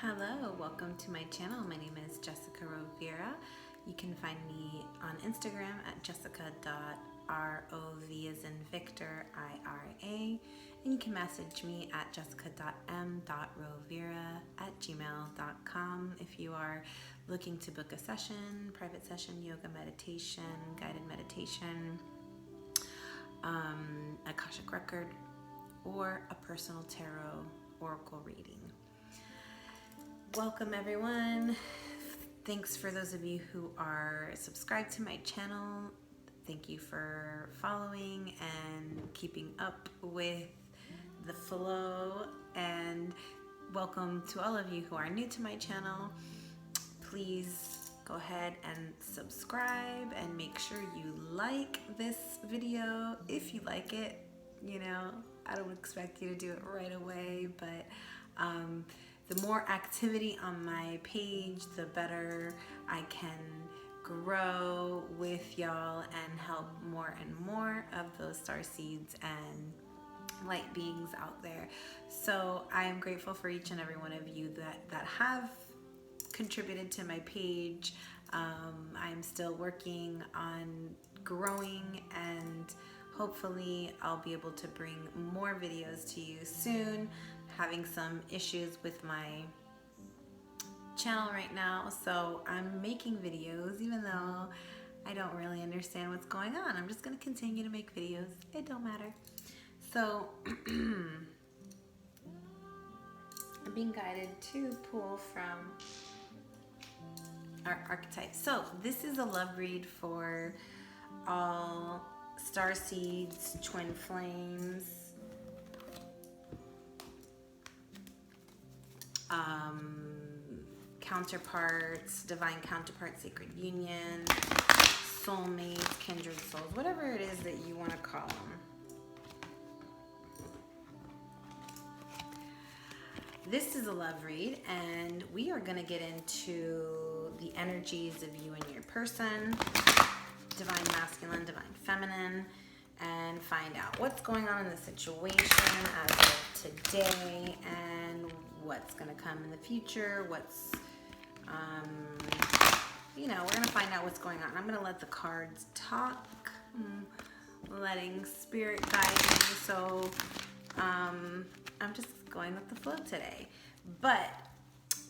Hello, welcome to my channel. My name is Jessica Rovira. You can find me on Instagram at jessica.rov as in Victor, IRA. And you can message me at jessica.m.rovira@gmail.com if you are looking to book a session, private session, yoga meditation, guided meditation, Akashic record, or a personal tarot oracle reading. Welcome everyone. Thanks for those of you who are subscribed to my channel. Thank you for following and keeping up with the flow, and welcome to all of you who are new to my channel. Please go ahead and subscribe and make sure you like this video if you like it. You know, I don't expect you to do it right away, but the more activity on my page, the better I can grow with y'all and help more and more of those star seeds and light beings out there. So I am grateful for each and every one of you that have contributed to my page. I'm still working on growing, and hopefully I'll be able to bring more videos to you soon. Having some issues with my channel right now, so I'm making videos even though I don't really understand what's going on. I'm just going to continue to make videos. It don't matter. So I'm being guided to pull from our archetypes. So this is a love read for all star seeds, twin flames, counterparts, divine counterparts, sacred union, soulmates, kindred souls, whatever it is that you want to call them. This is a love read, and we are going to get into the energies of you and your person, divine masculine, divine feminine, and find out what's going on in the situation as of today and what's going to come in the future, what's we're going to find out what's going on. I'm going to let the cards talk. Letting spirit guide me. So I'm just going with the flow today. But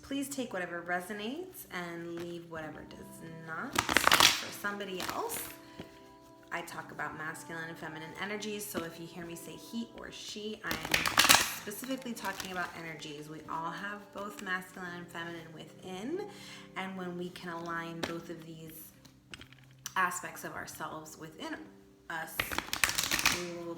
please take whatever resonates and leave whatever does not. For somebody else, I talk about masculine and feminine energies. So if you hear me say he or she, I am specifically talking about energies. We all have both masculine and feminine within, and when we can align both of these aspects of ourselves within us, we will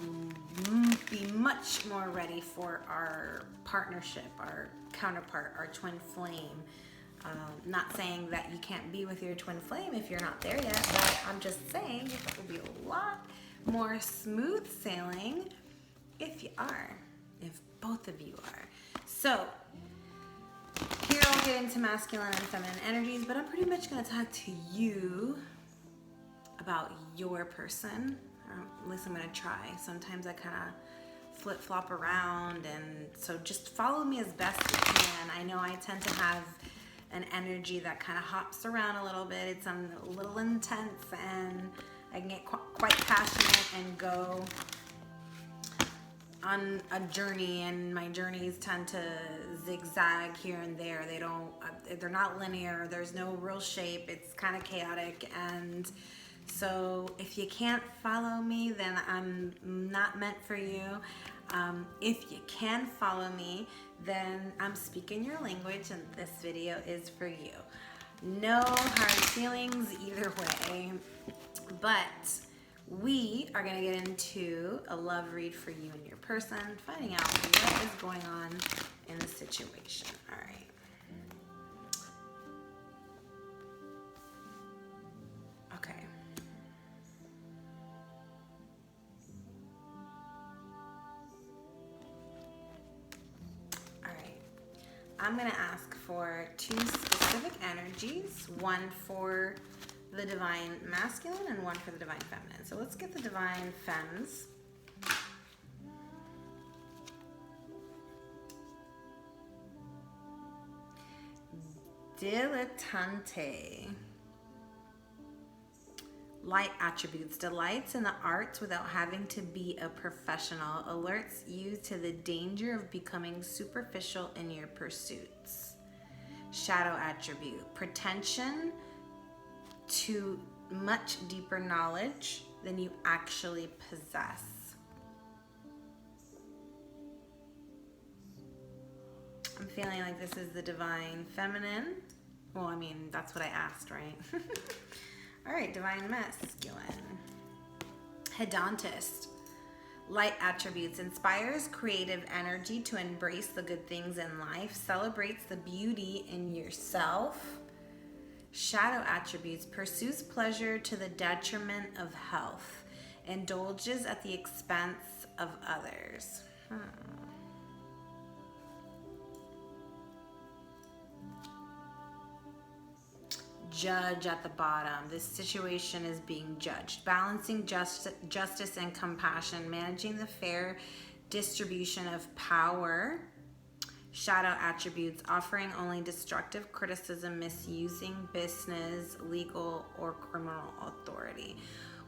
be much more ready for our partnership, our counterpart, our twin flame. Not saying that you can't be with your twin flame if you're not there yet, but I'm just saying it will be a lot more smooth sailing if you are. If both of you are. So here I'll get into masculine and feminine energies, but I'm pretty much going to talk to you about your person. At least I'm going to try. Sometimes I kind of flip-flop around, and so just follow me as best you can. I know I tend to have an energy that kind of hops around a little bit. It's a little intense, and I can get quite passionate and go on a journey, and my journeys tend to zigzag here and there. They're not linear. There's no real shape. It's kind of chaotic, and so if you can't follow me, then I'm not meant for you. If you can follow me, then I'm speaking your language, and this video is for you. No hard feelings either way, but we are going to get into a love read for you and your person, finding out what is going on in the situation. All right. Okay. All right. I'm going to ask for two specific energies, one for the divine masculine and one for the divine feminine. So let's get the divine femmes. Dilettante. Light attributes. Delights in the arts without having to be a professional. Alerts you to the danger of becoming superficial in your pursuits. Shadow attribute. Pretension to much deeper knowledge than you actually possess. I'm feeling like this is the divine feminine. Well, I mean, that's what I asked, right? All right, divine masculine. Hedontist. Light attributes. Inspires creative energy to embrace the good things in life. Celebrates the beauty in yourself. Shadow attributes. Pursues pleasure to the detriment of health. Indulges at the expense of others. Judge at the bottom. This situation is being judged. Balancing justice and compassion. Managing the fair distribution of power. Shadow attributes. Offering only destructive criticism. Misusing business, legal, or criminal authority.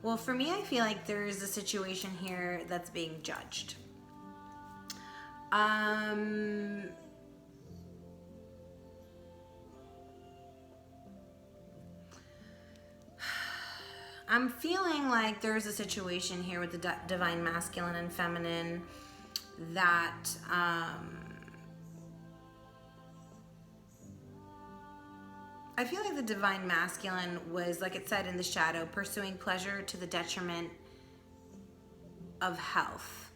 Well, for me, I feel like there's a situation here that's being judged. I'm feeling like there's a situation here with the divine masculine and feminine that I feel like the divine masculine was, like it said in the shadow, pursuing pleasure to the detriment of health,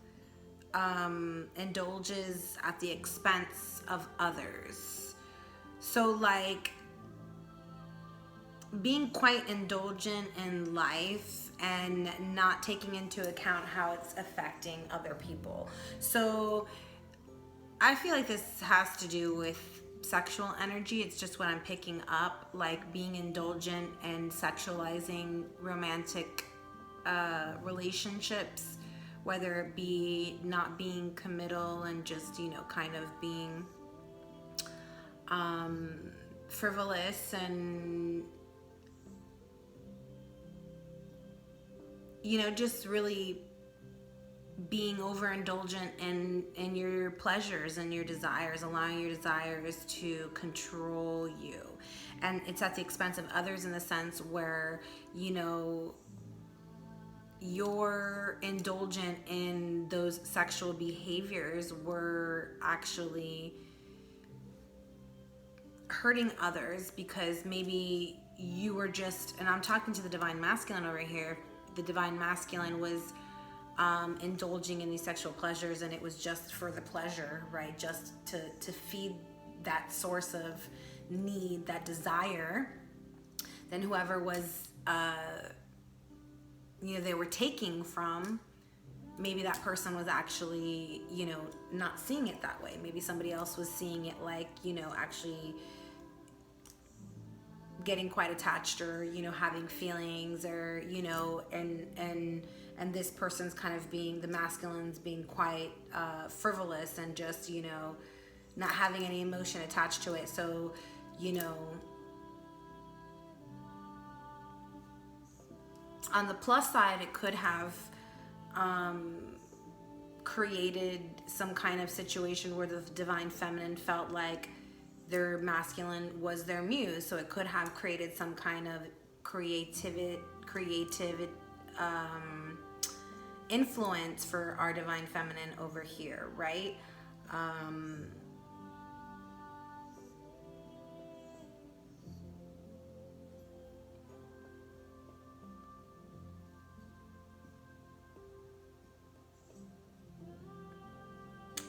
indulges at the expense of others. So like being quite indulgent in life and not taking into account how it's affecting other people. So I feel like this has to do with sexual energy. It's just what I'm picking up, like being indulgent and sexualizing romantic relationships, whether it be not being committal and just, you know, kind of being frivolous and, you know, just really being overindulgent in your pleasures and your desires, allowing your desires to control you. And it's at the expense of others in the sense where, you know, you're indulgent in those sexual behaviors were actually hurting others because maybe you were just, and I'm talking to the divine masculine over here, the divine masculine was indulging in these sexual pleasures and it was just for the pleasure, right? Just to feed that source of need, that desire. Then whoever was, you know, they were taking from, maybe that person was actually, you know, not seeing it that way. Maybe somebody else was seeing it like, you know, actually getting quite attached or, you know, having feelings or, you know, and this person's kind of being, the masculine's being quite frivolous and just, you know, not having any emotion attached to it. So, you know, on the plus side, it could have created some kind of situation where the divine feminine felt like their masculine was their muse. So it could have created some kind of creative influence for our divine feminine over here, right?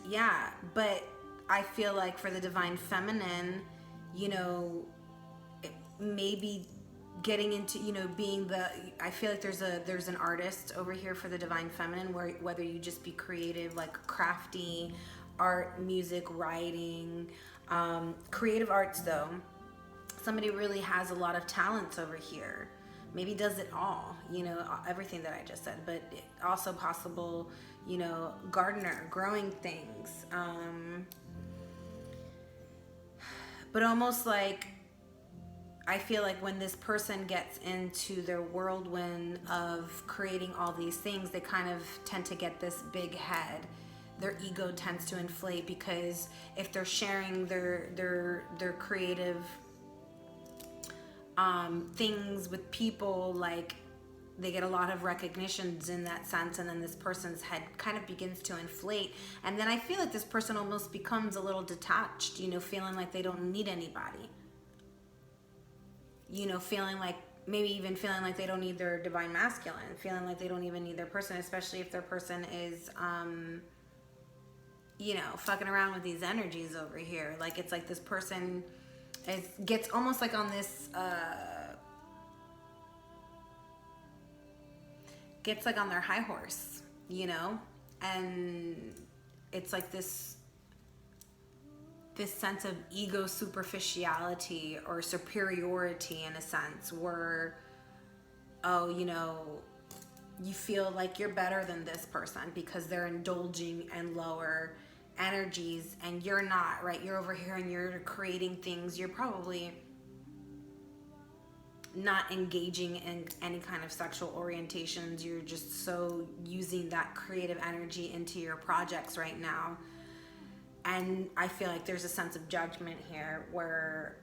Yeah, but I feel like for the divine feminine, you know, maybe getting into, you know, being the, I feel like there's an artist over here for the divine feminine, where whether you just be creative, like crafty art, music, writing, creative arts though. Somebody really has a lot of talents over here. Maybe does it all, you know, everything that I just said, but also possible, you know, gardener, growing things, but almost like I feel like when this person gets into their whirlwind of creating all these things, they kind of tend to get this big head. Their ego tends to inflate, because if they're sharing their creative things with people, like, they get a lot of recognitions in that sense, and then this person's head kind of begins to inflate, and then I feel like this person almost becomes a little detached, you know, feeling like they don't need anybody, you know, feeling like, maybe even feeling like they don't need their divine masculine, feeling like they don't even need their person, especially if their person is you know, fucking around with these energies over here. Like, it's like this person gets almost like on this gets like on their high horse, you know, and it's like this sense of ego superficiality or superiority, in a sense, where, oh, you know, you feel like you're better than this person because they're indulging in lower energies and you're not, right? You're over here and you're creating things. You're probably not engaging in any kind of sexual orientations. You're just so using that creative energy into your projects right now. And I feel like there's a sense of judgment here, where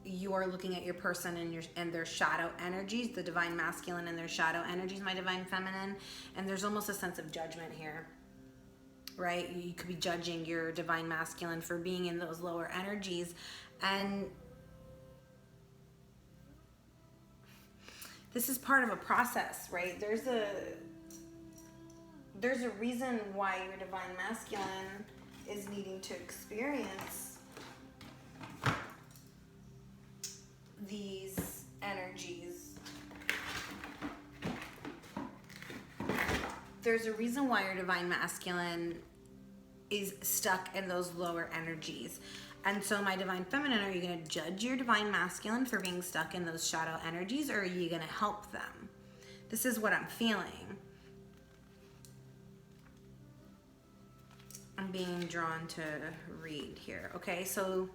you are looking at your person and their shadow energies, the divine masculine and their shadow energies, my divine feminine, and there's almost a sense of judgment here, right? You could be judging your divine masculine for being in those lower energies, and this is part of a process, right? There's a reason why your divine masculine is needing to experience these energies. There's a reason why your divine masculine is stuck in those lower energies. And so, my divine feminine, are you going to judge your divine masculine for being stuck in those shadow energies, or are you going to help them? This is what I'm feeling. I'm being drawn to read here. Okay, so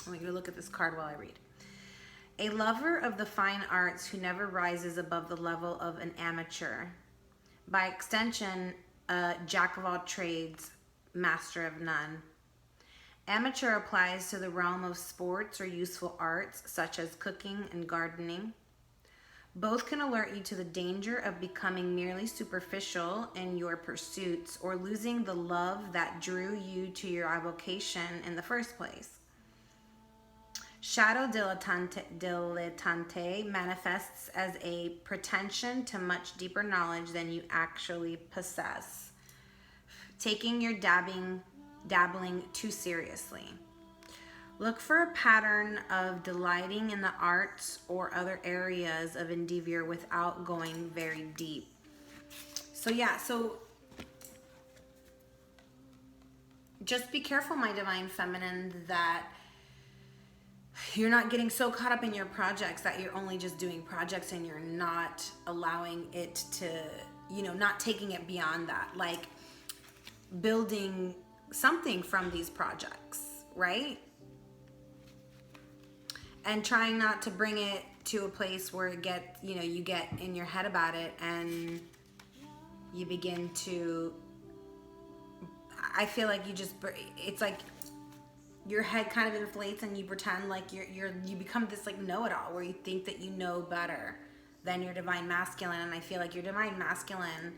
let me go look at this card while I read. A lover of the fine arts who never rises above the level of an amateur. By extension, a jack of all trades, master of none. Amateur applies to the realm of sports or useful arts, such as cooking and gardening. Both can alert you to the danger of becoming merely superficial in your pursuits, or losing the love that drew you to your avocation in the first place. Shadow dilettante manifests as a pretension to much deeper knowledge than you actually possess, taking your dabbling too seriously. Look for a pattern of delighting in the arts or other areas of endeavor without going very deep. So yeah, so just be careful, my divine feminine, that you're not getting so caught up in your projects that you're only just doing projects and you're not allowing it to, you know, not taking it beyond that, like building something from these projects, right? And trying not to bring it to a place where it get, you know, you get in your head about it and you begin to, I feel like you just, it's like your head kind of inflates and you pretend like you become this like know-it-all, where you think that you know better than your divine masculine. And I feel like your divine masculine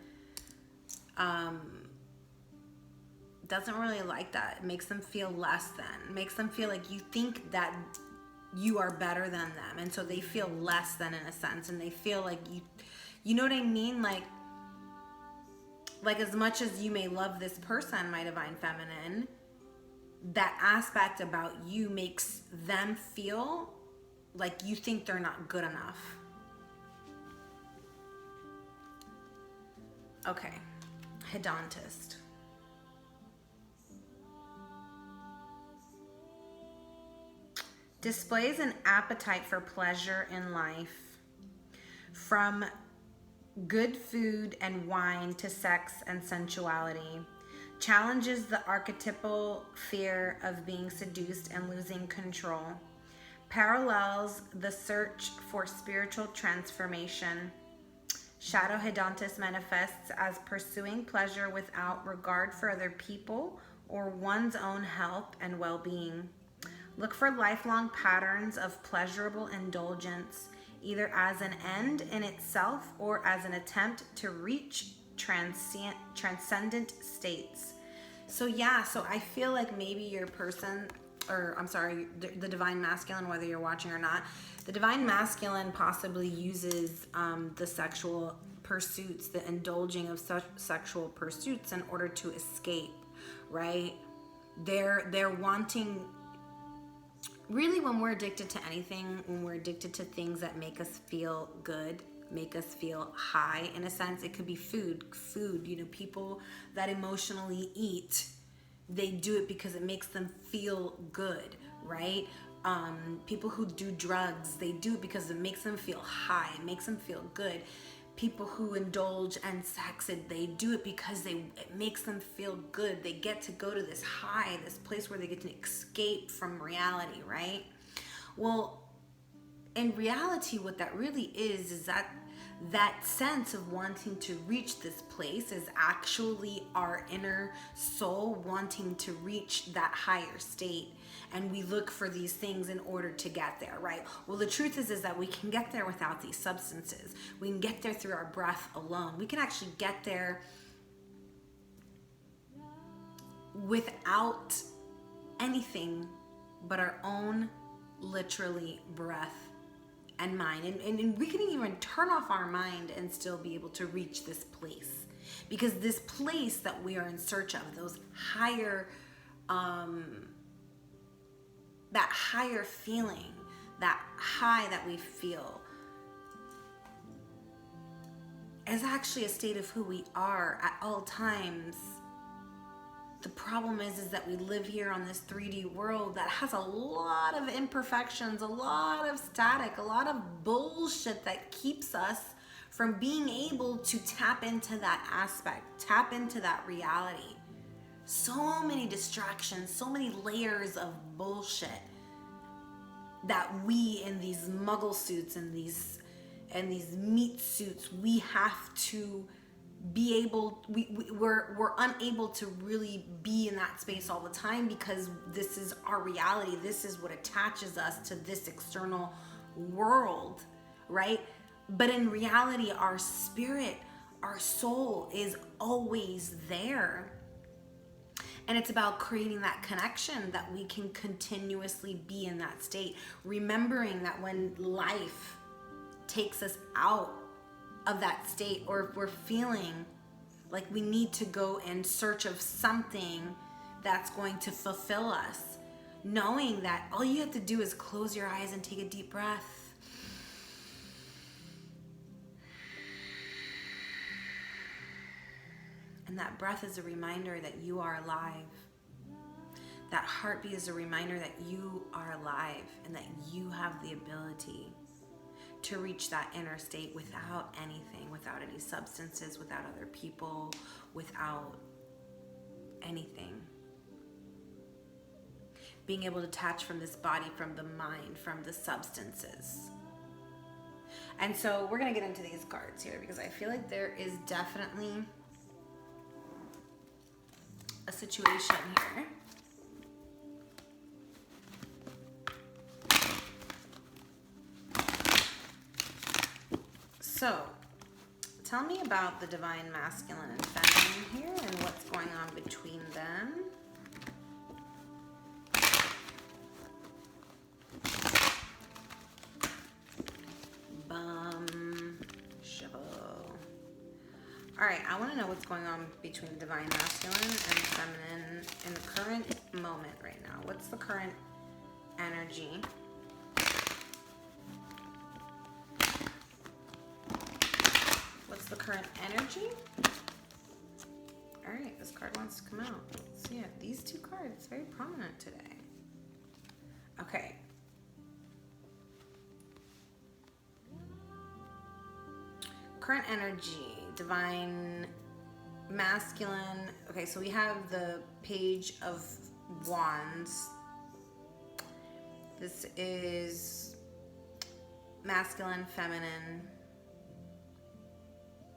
doesn't really like that. It makes them feel less than, makes them feel like you think that you are better than them, and so they feel less than, in a sense, and they feel like you know what I mean, like as much as you may love this person, my divine feminine, that aspect about you makes them feel like you think they're not good enough. Okay, hedontist. Displays an appetite for pleasure in life, from good food and wine to sex and sensuality. challenges the archetypal fear of being seduced and losing control, parallels the search for spiritual transformation. Shadow Hedontis manifests as pursuing pleasure without regard for other people or one's own health and well-being. Look for lifelong patterns of pleasurable indulgence, either as an end in itself or as an attempt to reach transcendent states. So yeah, so I feel like maybe your person, or I'm sorry, the divine masculine, whether you're watching or not, the divine masculine possibly uses the sexual pursuits, the indulging of such sexual pursuits in order to escape, right? They're wanting, really, when we're addicted to anything, when we're addicted to things that make us feel good, make us feel high, in a sense, it could be food, you know, people that emotionally eat, they do it because it makes them feel good, right? People who do drugs, they do it because it makes them feel high, it makes them feel good. People who indulge in sex, they do it because it makes them feel good. They get to go to this high, this place where they get to escape from reality, right? Well, in reality, what that really is that sense of wanting to reach this place is actually our inner soul wanting to reach that higher state. And we look for these things in order to get there, right? Well, the truth is that we can get there without these substances. We can get there through our breath alone. We can actually get there without anything but our own, literally, breath and mind. And we can even turn off our mind and still be able to reach this place. Because this place that we are in search of, those higher, that higher feeling, that high that we feel, is actually a state of who we are at all times. The problem is that we live here on this 3D world that has a lot of imperfections, a lot of static, a lot of bullshit that keeps us from being able to tap into that aspect, tap into that reality. So many distractions, so many layers of bullshit that we in these muggle suits and these meat suits, we have to be able, we're unable to really be in that space all the time because this is our reality. This is what attaches us to this external world, right? But in reality, our spirit, our soul is always there. And it's about creating that connection that we can continuously be in that state. Remembering that when life takes us out of that state, or if we're feeling like we need to go in search of something that's going to fulfill us, knowing that all you have to do is close your eyes and take a deep breath. And that breath is a reminder that you are alive. That heartbeat is a reminder that you are alive and that you have the ability to reach that inner state without anything, without any substances, without other people, without anything. Being able to detach from this body, from the mind, from the substances. And so we're going to get into these cards here because I feel like there is definitely a situation here. So, tell me about the divine masculine and feminine here and what's going on between them. Shovel. All right, I want to know what's going on between the divine masculine and feminine in the current moment right now. What's the current energy? The current energy. All right, this card wants to come out. So yeah, these two cards very prominent today. Okay. Current energy, divine masculine. Okay, so we have the Page of Wands. This is masculine, feminine,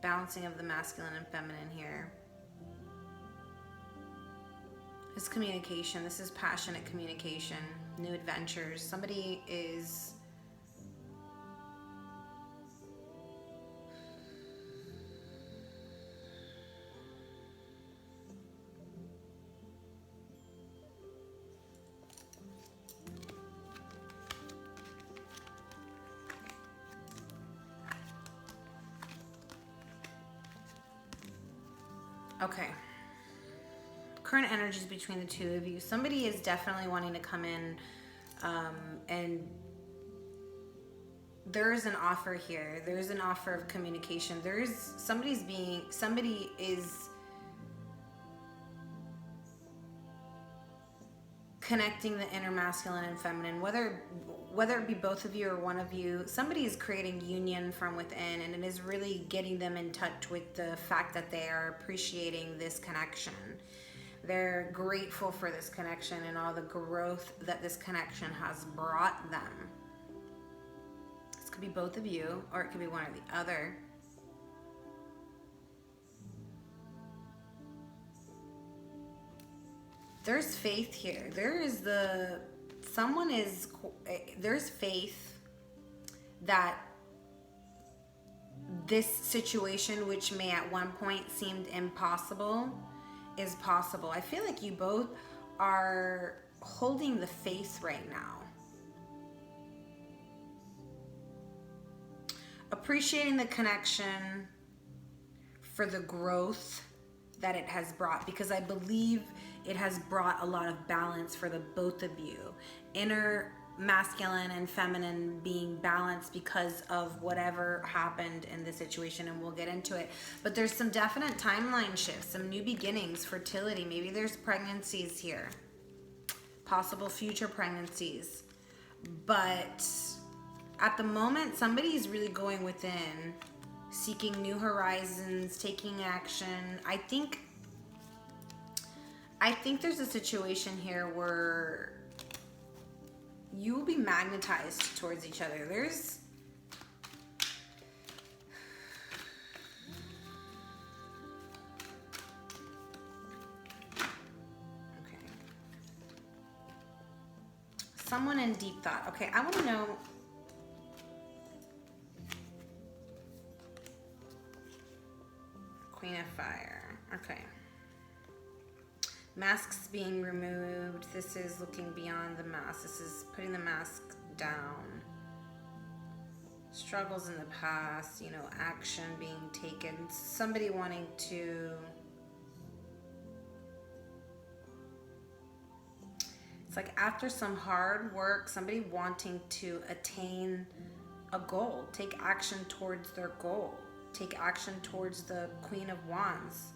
balancing of the masculine and feminine here. This communication, this is passionate communication, new adventures. Somebody is okay. Current energies between the two of you. Somebody is definitely wanting to come in, and there is an offer here. There is an offer of communication. There is somebody is connecting the inner masculine and feminine, whether it be both of you or one of you. Somebody is creating union from within, and it is really getting them in touch with the fact that they are appreciating this connection. They're grateful for this connection and all the growth that this connection has brought them. This could be both of you, or it could be one or the other. There's faith here. There's faith that this situation, which may at one point seemed impossible, is possible. I feel like you both are holding the faith right now. Appreciating the connection for the growth that it has brought, because I believe it has brought a lot of balance for the both of you. Inner masculine and feminine being balanced because of whatever happened in the situation, and we'll get into it. But there's some definite timeline shifts, some new beginnings, fertility. Maybe there's pregnancies here, possible future pregnancies. But at the moment, somebody's really going within, seeking new horizons, taking action. I think there's a situation here where you will be magnetized towards each other. There's okay. Someone in deep thought. Okay, I want to know. Queen of Fire. Okay. Masks being removed. This is looking beyond the mask. This is putting the mask down. Struggles in the past, action being taken. Somebody wanting to... It's like after some hard work, somebody wanting to attain a goal. Take action towards their goal. Take action towards the Queen of Wands.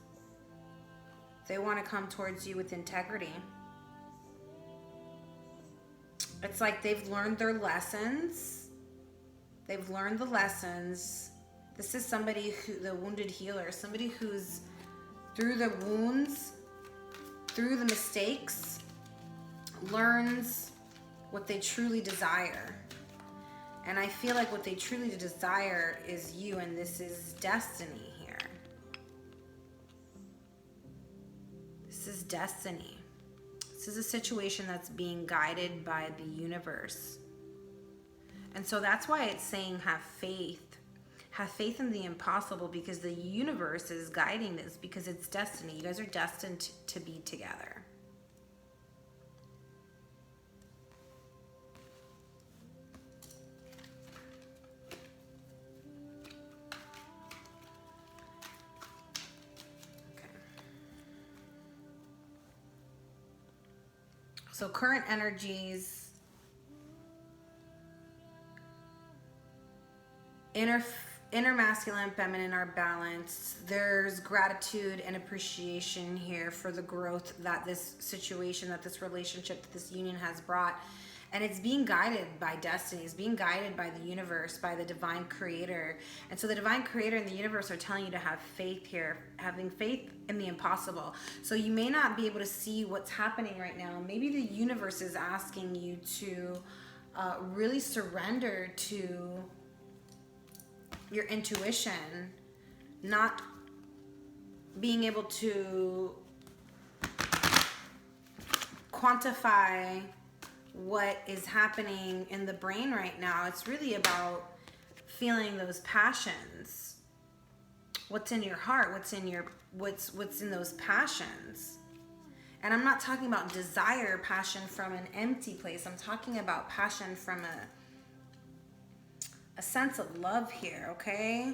They want to come towards you with integrity. It's like they've learned their lessons. They've learned the lessons. This is somebody the wounded healer, somebody who's through the wounds, through the mistakes, learns what they truly desire. And I feel like what they truly desire is you, and this is destiny here. This is destiny. This is a situation that's being guided by the universe. And so that's why it's saying have faith. Have faith in the impossible, because the universe is guiding this, because it's destiny. You guys are destined to be together. So current energies, inner masculine and feminine are balanced. There's gratitude and appreciation here for the growth that this situation, that this relationship, that this union has brought. And it's being guided by destiny. It's being guided by the universe, by the divine creator. And so the divine creator and the universe are telling you to have faith here, having faith in the impossible. So you may not be able to see what's happening right now. Maybe the universe is asking you to really surrender to your intuition, not being able to quantify what is happening in the brain right now. It's really about feeling those passions. What's in your heart? What's in those passions? And I'm not talking about desire, passion from an empty place. I'm talking about passion from a sense of love here, okay?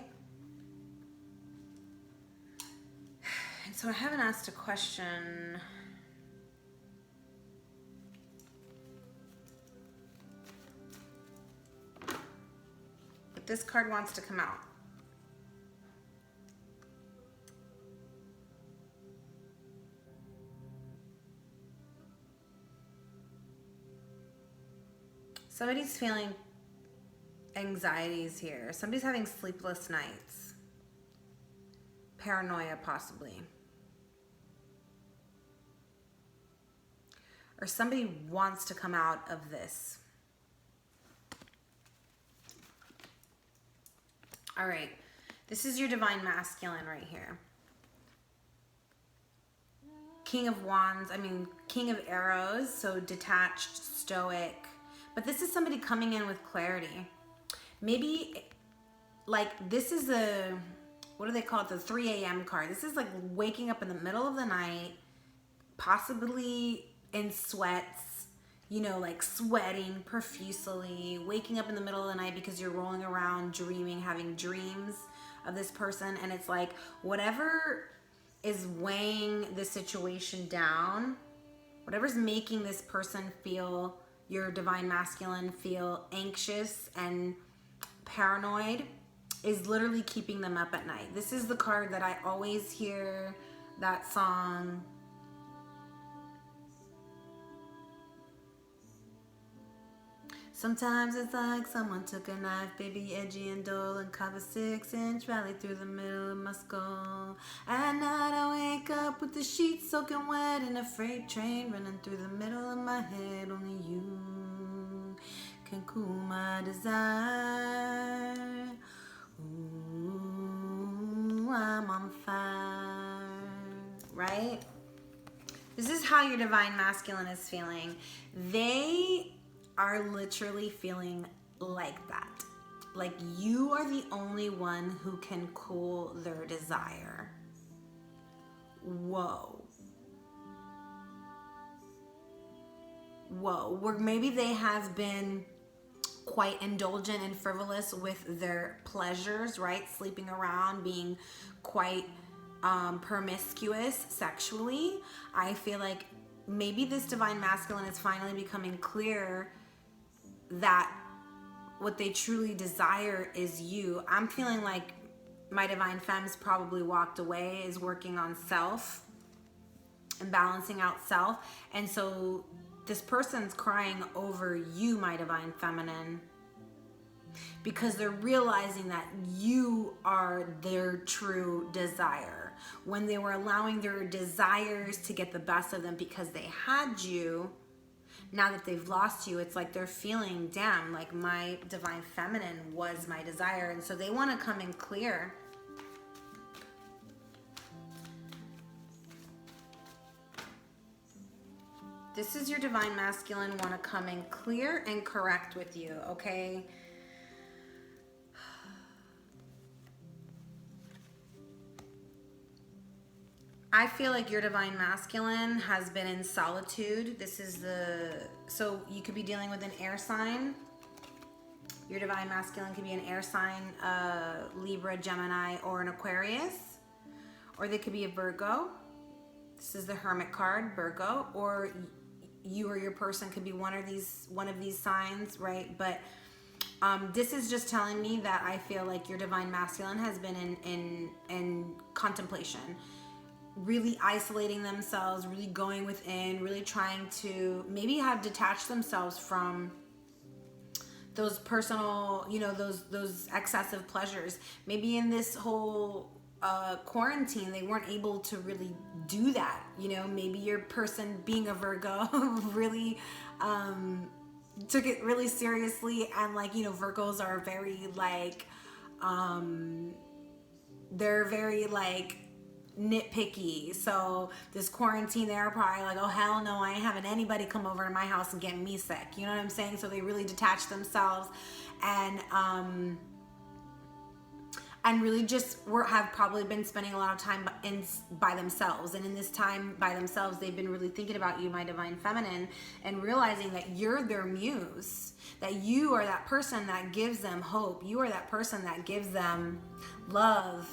And so I haven't asked a question. But this card wants to come out. Somebody's feeling anxieties here. Somebody's having sleepless nights. Paranoia, possibly. Or somebody wants to come out of this. All right. This is your divine masculine right here. King of Wands, King of Arrows, so detached, stoic. But this is somebody coming in with clarity. Maybe, like, this is what do they call it? The 3 a.m. card. This is like waking up in the middle of the night, possibly in sweats, like sweating profusely, waking up in the middle of the night because you're rolling around dreaming, having dreams of this person. And it's like, whatever is weighing the situation down, whatever's making this person feel, your divine masculine, feel anxious and paranoid, is literally keeping them up at night. This is the card that I always hear, that song. Sometimes it's like someone took a knife, baby, edgy and dull, and carved a 6-inch valley through the middle of my skull. At night I wake up with the sheets soaking wet and a freight train running through the middle of my head. Only you can cool my desire. Ooh, I'm on fire. Right? This is how your divine masculine is feeling. They are literally feeling like that. Like you are the only one who can cool their desire. Whoa. Whoa. Where maybe they have been quite indulgent and frivolous with their pleasures, right? Sleeping around, being quite promiscuous sexually. I feel like maybe this divine masculine is finally becoming clear that what they truly desire is you. I'm feeling like my divine femme's probably walked away, is working on self and balancing out self. And so this person's crying over you, my divine feminine, because they're realizing that you are their true desire. When they were allowing their desires to get the best of them because they had you, now that they've lost you, it's like they're feeling, damn, like my divine feminine was my desire. And so they want to come in clear. This is your divine masculine want to come in clear and correct with you, okay? I feel like your divine masculine has been in solitude. So you could be dealing with an air sign. Your divine masculine could be an air sign, Libra, Gemini, or an Aquarius. Or they could be a Virgo. This is the Hermit card, Virgo. Or you or your person could be one of these signs, right? But this is just telling me that I feel like your divine masculine has been in contemplation. really isolating themselves, really going within, really trying to maybe have detached themselves from those personal, those excessive pleasures. Maybe in this whole quarantine, they weren't able to really do that. Maybe your person, being a Virgo, really took it really seriously, and Virgos are very they're very nitpicky. So this quarantine, they're probably like, oh hell no, I ain't having anybody come over to my house and get me sick. You know what I'm saying? So they really detach themselves and really just have probably been spending a lot of time by themselves. And in this time by themselves, they've been really thinking about you, my divine feminine, and realizing that you're their muse, that you are that person that gives them hope. You are that person that gives them love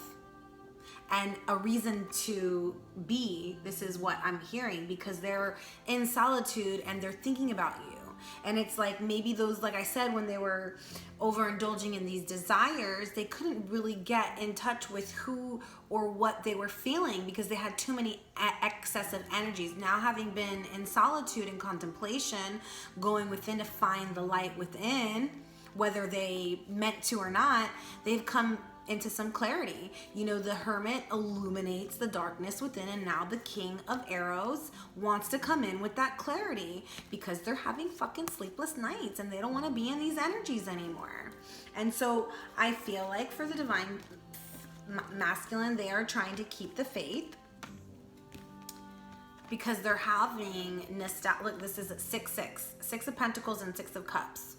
and a reason to be. This is what I'm hearing, because they're in solitude and they're thinking about you. And it's like, maybe those, like I said, when they were overindulging in these desires, they couldn't really get in touch with who or what they were feeling, because they had too many excessive energies. Now, having been in solitude and contemplation, going within to find the light within, whether they meant to or not, they've come into some clarity. The Hermit illuminates the darkness within, and now the King of Arrows wants to come in with that clarity, because they're having fucking sleepless nights and they don't want to be in these energies anymore. And so I feel like for the divine masculine, they are trying to keep the faith, because they're having nostalgia. Look, this is 6-6, 6 of Pentacles and 6 of Cups.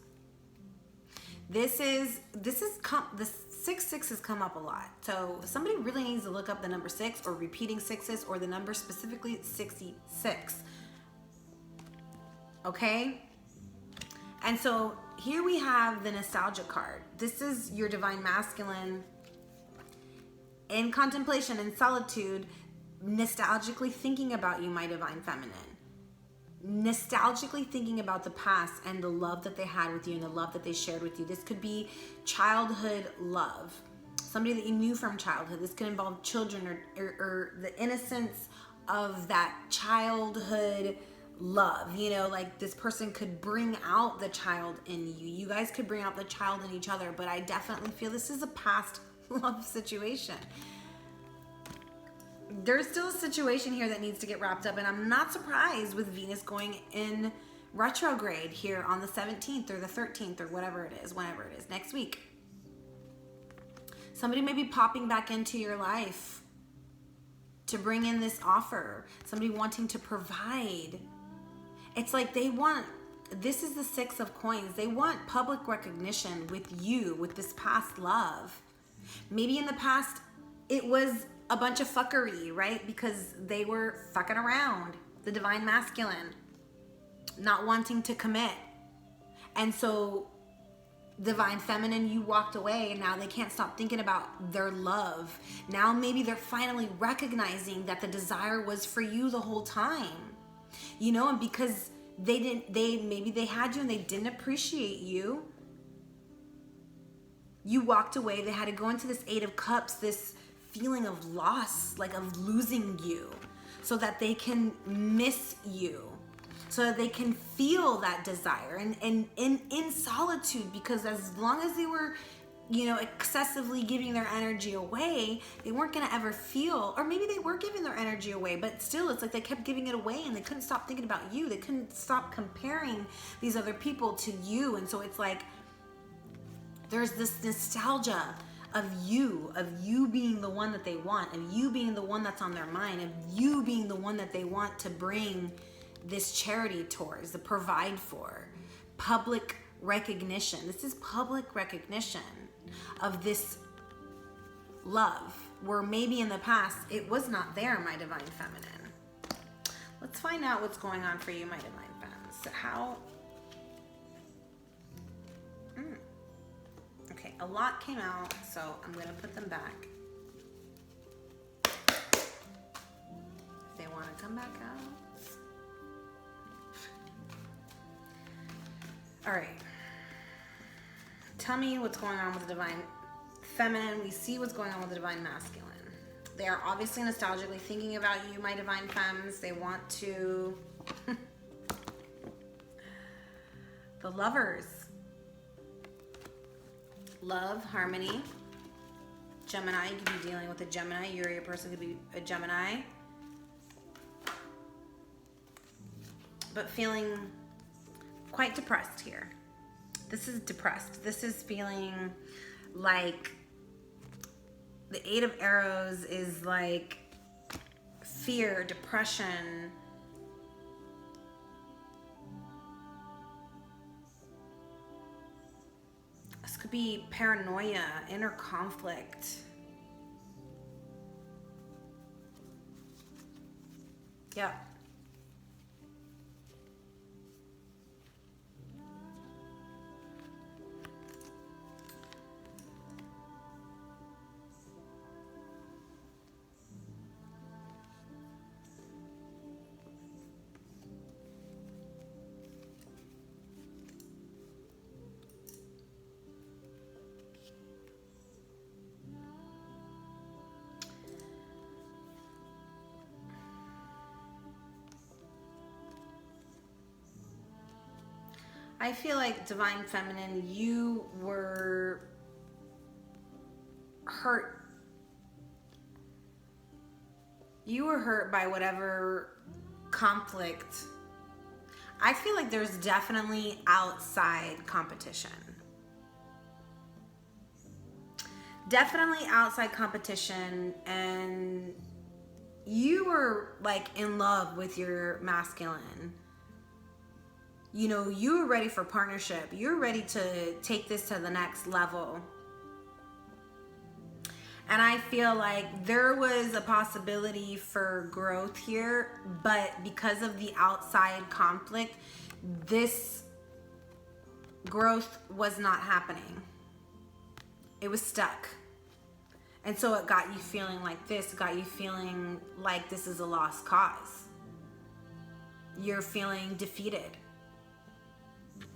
This 6-6 has come up a lot. So somebody really needs to look up the number 6, or repeating sixes, or the number specifically 66. Okay? And so here we have the nostalgia card. This is your divine masculine in contemplation and solitude, nostalgically thinking about you, my divine feminine. Nostalgically thinking about the past and the love that they had with you and the love that they shared with you. This could be childhood love, somebody that you knew from childhood. This could involve children, or the innocence of that childhood love. Like this person could bring out the child in you. You guys could bring out the child in each other, but I definitely feel this is a past love situation. There's still a situation here that needs to get wrapped up, and I'm not surprised with Venus going in retrograde here on the 17th or the 13th or whatever it is, whenever it is, next week. Somebody may be popping back into your life to bring in this offer, somebody wanting to provide. It's like this is the 6 of Coins. They want public recognition with you, with this past love. Maybe in the past it was a bunch of fuckery, right? Because they were fucking around, the divine masculine, not wanting to commit. And so divine feminine, you walked away, and now they can't stop thinking about their love. Now maybe they're finally recognizing that the desire was for you the whole time. And because maybe they had you and they didn't appreciate you. You walked away. They had to go into this 8 of Cups, this feeling of loss, like of losing you, so that they can miss you, so that they can feel that desire and in solitude. Because as long as they were excessively giving their energy away, they weren't going to ever feel, or maybe they were giving their energy away, but still it's like they kept giving it away and they couldn't stop thinking about you. They couldn't stop comparing these other people to you. And so it's like there's this nostalgia of you being the one that they want, of you being the one that's on their mind, of you being the one that they want to bring this charity towards, to provide for. Public recognition. This is public recognition of this love, where maybe in the past it was not there, my divine feminine. Let's find out what's going on for you, my divine femmes. Okay, a lot came out, so I'm going to put them back. If they want to come back out. All right. Tell me what's going on with the divine feminine. We see what's going on with the divine masculine. They're obviously nostalgically thinking about you, my divine femmes. They want to... The Lovers. Love, harmony. Gemini, you could be dealing with a Gemini. Your person could be a Gemini. But feeling quite depressed here. This is depressed. This is feeling like the Eight of Arrows is like fear, depression. This could be paranoia, inner conflict. Yeah. I feel like divine feminine, you were hurt. You were hurt by whatever conflict. I feel like there's definitely outside competition. Definitely outside competition, and you were like in love with your masculine. You know, you were ready for partnership. You're ready to take this to the next level. And I feel like there was a possibility for growth here, but because of the outside conflict, this growth was not happening. It was stuck. And so it got you feeling like this, got you feeling like this is a lost cause. You're feeling defeated.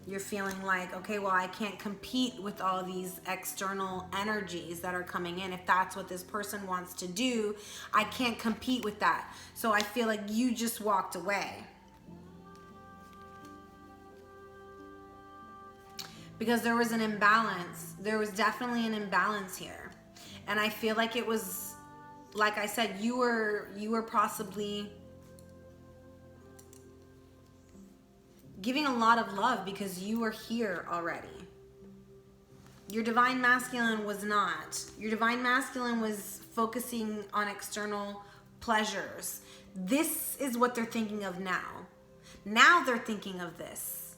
You're feeling like, okay, well, I can't compete with all these external energies that are coming in. If that's what this person wants to do, I can't compete with that. So I feel like you just walked away. Because there was an imbalance. There was definitely an imbalance here. And I feel like it was, like I said, you were possibly giving a lot of love because you were here already. Your divine masculine was not. Your divine masculine was focusing on external pleasures. This is what they're thinking of now. Now they're thinking of this.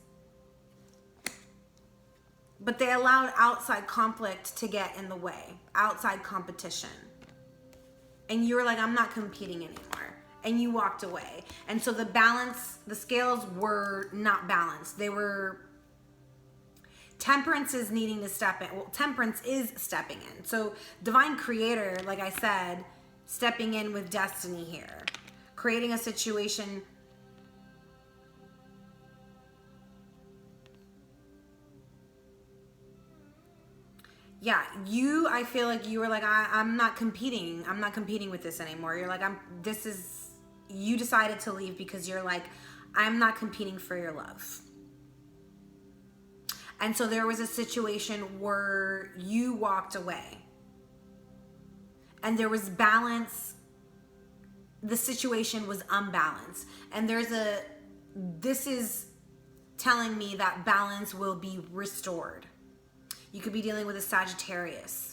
But they allowed outside conflict to get in the way, outside competition. And you were like, I'm not competing anymore. And you walked away. And so the balance, the scales were not balanced. They were, temperance is needing to step in. Well, temperance is stepping in. So divine creator, like I said, stepping in with destiny here. Creating a situation. Yeah, I feel like you were like, I'm not competing. I'm not competing with this anymore. You're like, you decided to leave because you're like, I'm not competing for your love. And so there was a situation where you walked away. And there was balance. The situation was unbalanced. And this is telling me that balance will be restored. You could be dealing with a Sagittarius.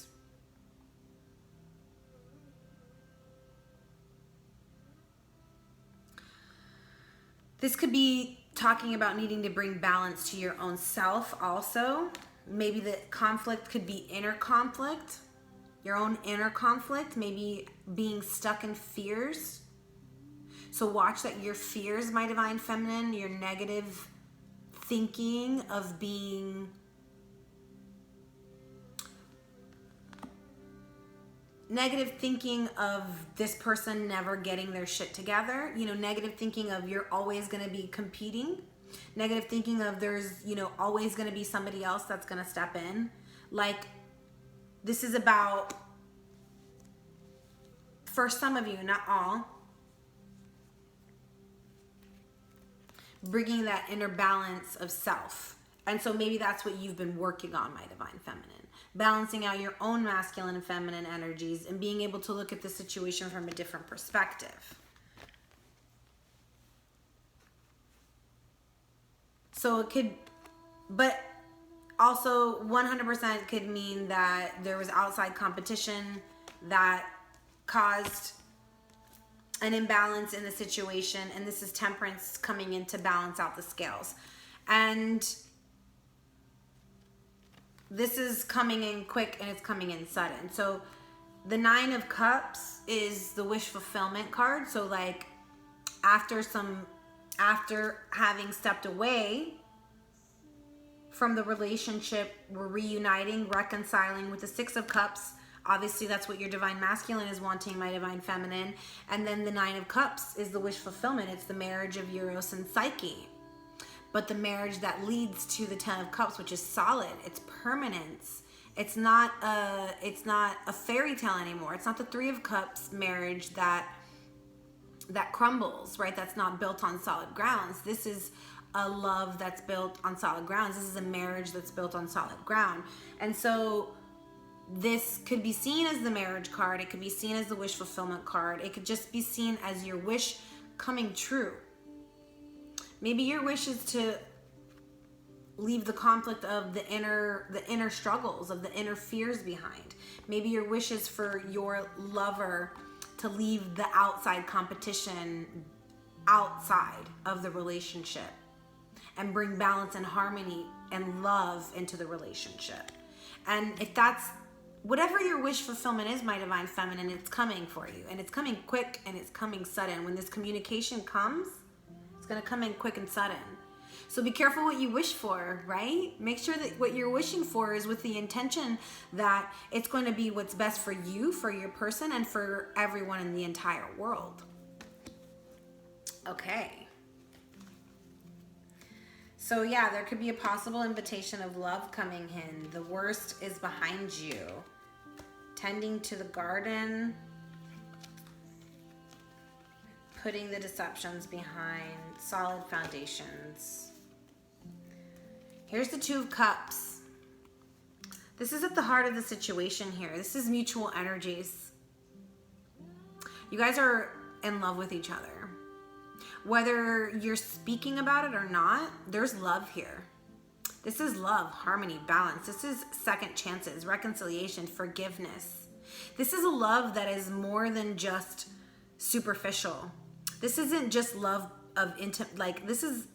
This could be talking about needing to bring balance to your own self also. Maybe the conflict could be inner conflict, your own inner conflict, maybe being stuck in fears. So watch that your fears, my divine feminine, your negative thinking of being negative thinking of this person never getting their shit together, negative thinking of you're always going to be competing, negative thinking of there's, always going to be somebody else that's going to step in. Like, this is about for some of you, not all, bringing that inner balance of self. And so maybe that's what you've been working on, my divine feminine. Balancing out your own masculine and feminine energies and being able to look at the situation from a different perspective. So it could, but also 100% could mean that there was outside competition that caused an imbalance in the situation, and this is Temperance coming in to balance out the scales. And this is coming in quick and it's coming in sudden. So the 9 of Cups is the wish fulfillment card. So like after having stepped away from the relationship, we're reuniting, reconciling with the 6 of Cups. Obviously, that's what your divine masculine is wanting, my divine feminine. And then the 9 of Cups is the wish fulfillment. It's the marriage of Eros and Psyche. But the marriage that leads to the 10 of Cups, which is solid, it's permanence. It's not a fairy tale anymore. It's not the 3 of Cups marriage that crumbles, right? That's not built on solid grounds. This is a love that's built on solid grounds. This is a marriage that's built on solid ground. And so this could be seen as the marriage card. It could be seen as the wish fulfillment card. It could just be seen as your wish coming true. Maybe your wish is to leave the conflict of the inner struggles, of the inner fears behind. Maybe your wish is for your lover to leave the outside competition outside of the relationship and bring balance and harmony and love into the relationship. And if that's whatever your wish fulfillment is, my divine feminine, it's coming for you, and it's coming quick and it's coming sudden. When this communication comes, it's going to come in quick and sudden. So be careful what you wish for, right? Make sure that what you're wishing for is with the intention that it's going to be what's best for you, for your person, and for everyone in the entire world. Okay. So yeah, there could be a possible invitation of love coming in. The worst is behind you. Tending to the garden. Putting the deceptions behind. Solid foundations. Here's the 2 of Cups. This is at the heart of the situation here. This is mutual energies. You guys are in love with each other. Whether you're speaking about it or not, there's love here. This is love, harmony, balance. This is second chances, reconciliation, forgiveness. This is a love that is more than just superficial. This isn't just love of this is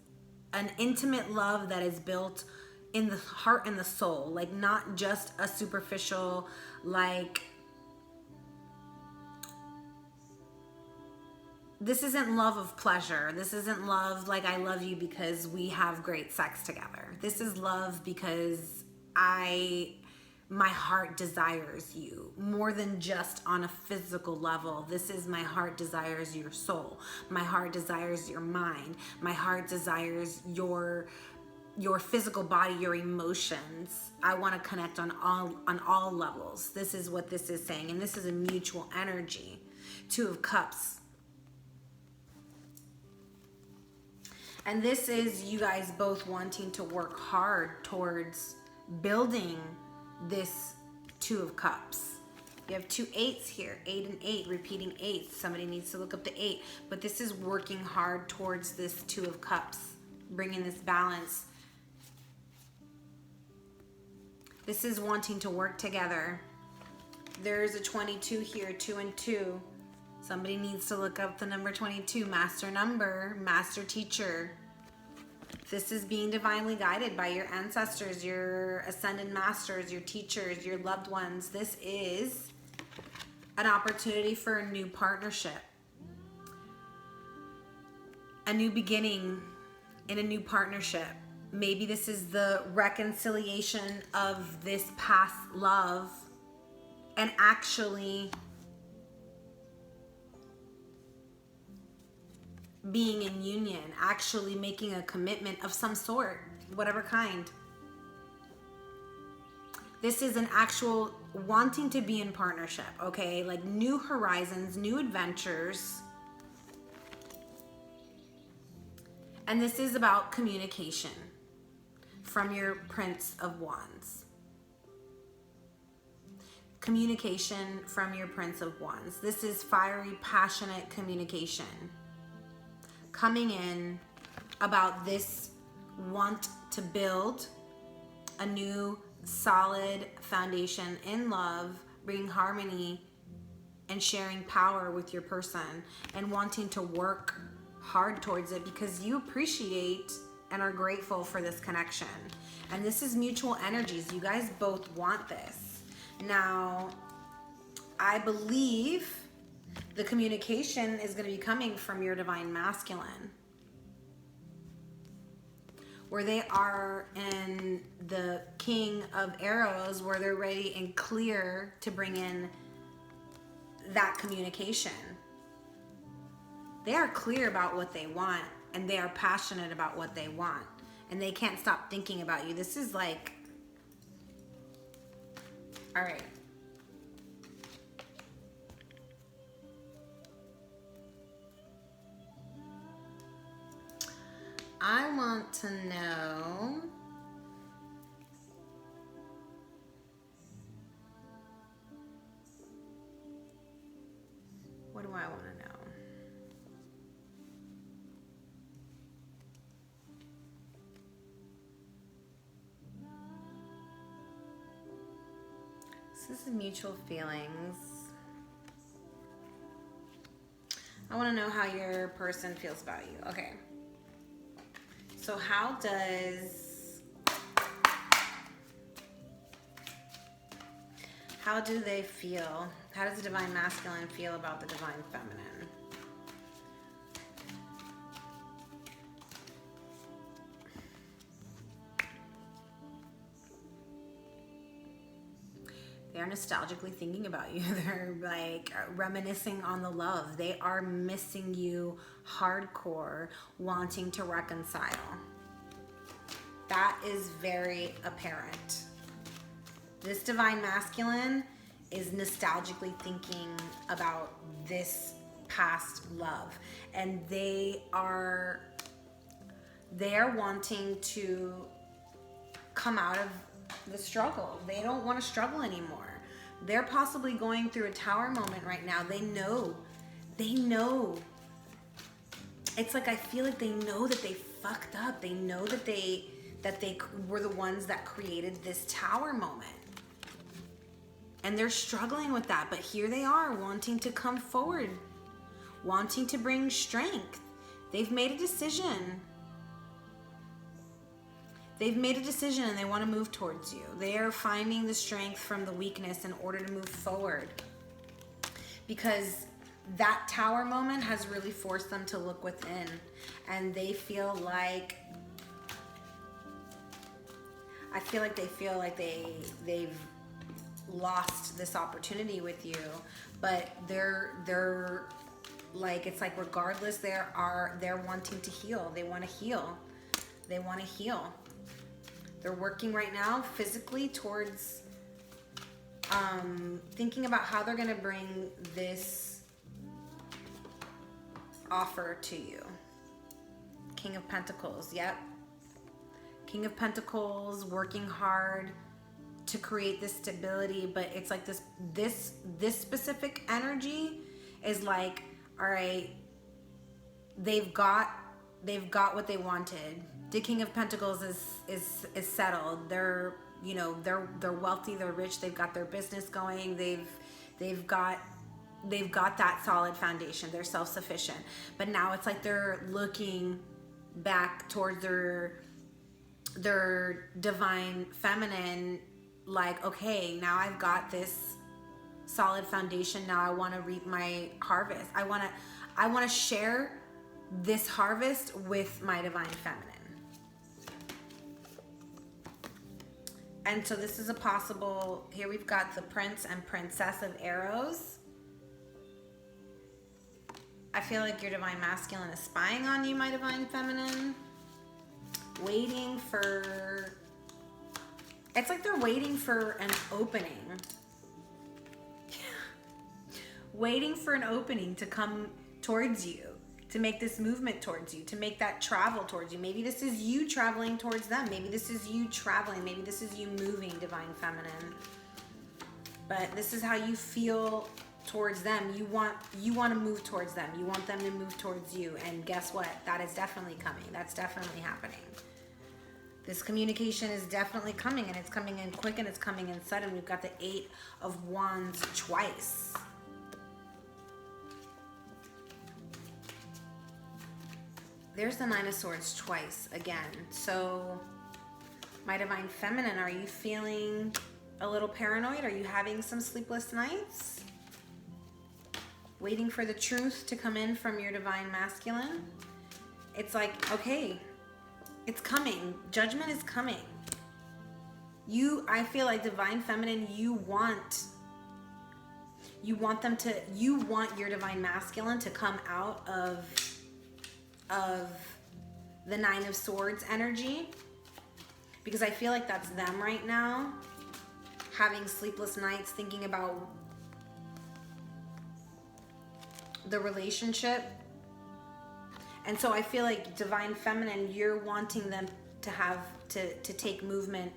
an intimate love that is built in the heart and the soul, like not just a superficial, like, this isn't love of pleasure. This isn't love like I love you because we have great sex together. This is love because my heart desires you more than just on a physical level. This is my heart desires your soul. My heart desires your mind. My heart desires your physical body, your emotions. I want to connect on all levels. This is what this is saying, and this is a mutual energy. 2 of Cups. And this is you guys both wanting to work hard towards building this 2 of Cups. You have 2 8s here, 8 and 8, repeating 8s. Somebody needs to look up the 8. But this is working hard towards this 2 of Cups, bringing this balance. This is wanting to work together. There's a 22 here, 2 and 2. Somebody needs to look up the number 22, master number, master teacher. This is being divinely guided by your ancestors, your ascended masters, your teachers, your loved ones. This is an opportunity for a new partnership. A new beginning in a new partnership. Maybe this is the reconciliation of this past love and actually being in union, actually making a commitment of some sort, whatever kind. This is an actual wanting to be in partnership, okay? Like new horizons, new adventures. And this is about communication from your Prince of Wands. Communication from your Prince of Wands. This is fiery, passionate communication coming in about this want to build a new solid foundation in love, bringing harmony and sharing power with your person, and wanting to work hard towards it because you appreciate and are grateful for this connection. And this is mutual energies. You guys both want this. Now, I believe the communication is going to be coming from your divine masculine, where they are in the King of Arrows, where they're ready and clear to bring in that communication. They are clear about what they want, and they are passionate about what they want, and they can't stop thinking about you. This is like, all right. I want to know what do I want to know? So this is mutual feelings. I want to know how your person feels about you. Okay. So how do they feel? How does the divine masculine feel about the divine feminine? They are nostalgically thinking about you. They're like reminiscing on the love. They are missing you hardcore, wanting to reconcile. That is very apparent. This divine masculine is nostalgically thinking about this past love, and they are wanting to come out of the struggle. They don't want to struggle anymore. They're possibly going through a tower moment right now. They know. It's like I feel like they know that they fucked up. They know that they were the ones that created this tower moment. And they're struggling with that, but here they are wanting to come forward, wanting to bring strength. They've made a decision. They've made a decision and they want to move towards you. They are finding the strength from the weakness in order to move forward. Because that tower moment has really forced them to look within. And they feel like, I feel like they feel like they've lost this opportunity with you. But they're like, it's like regardless, they're wanting to heal. They want to heal. They want to heal. They're working right now physically towards thinking about how they're going to bring this offer to you. King of Pentacles, yep. King of Pentacles, working hard to create this stability, but it's like this specific energy is like, all right, they've got what they wanted. The King of Pentacles is settled. They're wealthy, they're rich, they've got their business going, they've got that solid foundation, they're self-sufficient. But now it's like they're looking back towards their divine feminine, like, okay, now I've got this solid foundation, now I want to reap my harvest. I want to share this harvest with my divine feminine. And so this is a possible, here we've got the Prince and Princess of Arrows. I feel like your divine masculine is spying on you, my divine feminine, waiting for It's like they're waiting for an opening. Waiting for an opening to come towards you, to make this movement towards you, to make that travel towards you. Maybe this is you traveling towards them. Maybe this is you traveling. Maybe this is you moving, Divine Feminine. But this is how you feel towards them. You want to move towards them. You want them to move towards you. And guess what? That is definitely coming. That's definitely happening. This communication is definitely coming, and it's coming in quick and it's coming in sudden. We've got the 8 of Wands twice. There's the 9 of Swords twice again. So, my Divine Feminine, are you feeling a little paranoid? Are you having some sleepless nights? Waiting for the truth to come in from your Divine Masculine? It's like, okay, it's coming. Judgment is coming. I feel like Divine Feminine, you want your Divine Masculine to come out of the 9 of Swords energy, because I feel like that's them right now, having sleepless nights, thinking about the relationship. And so I feel like Divine Feminine, you're wanting them to have to take movement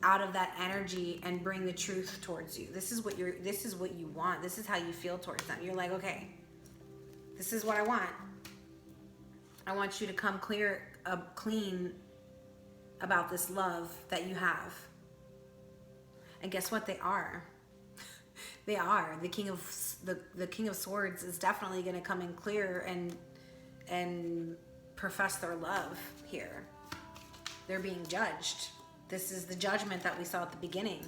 out of that energy and bring the truth towards you. This is what you want. This is how you feel towards them. You're like, okay, this is what I want. I want you to come clean about this love that you have. And guess what? They are. They are. The King of Swords is definitely going to come in clear and profess their love here. They're being judged. This is the judgment that we saw at the beginning.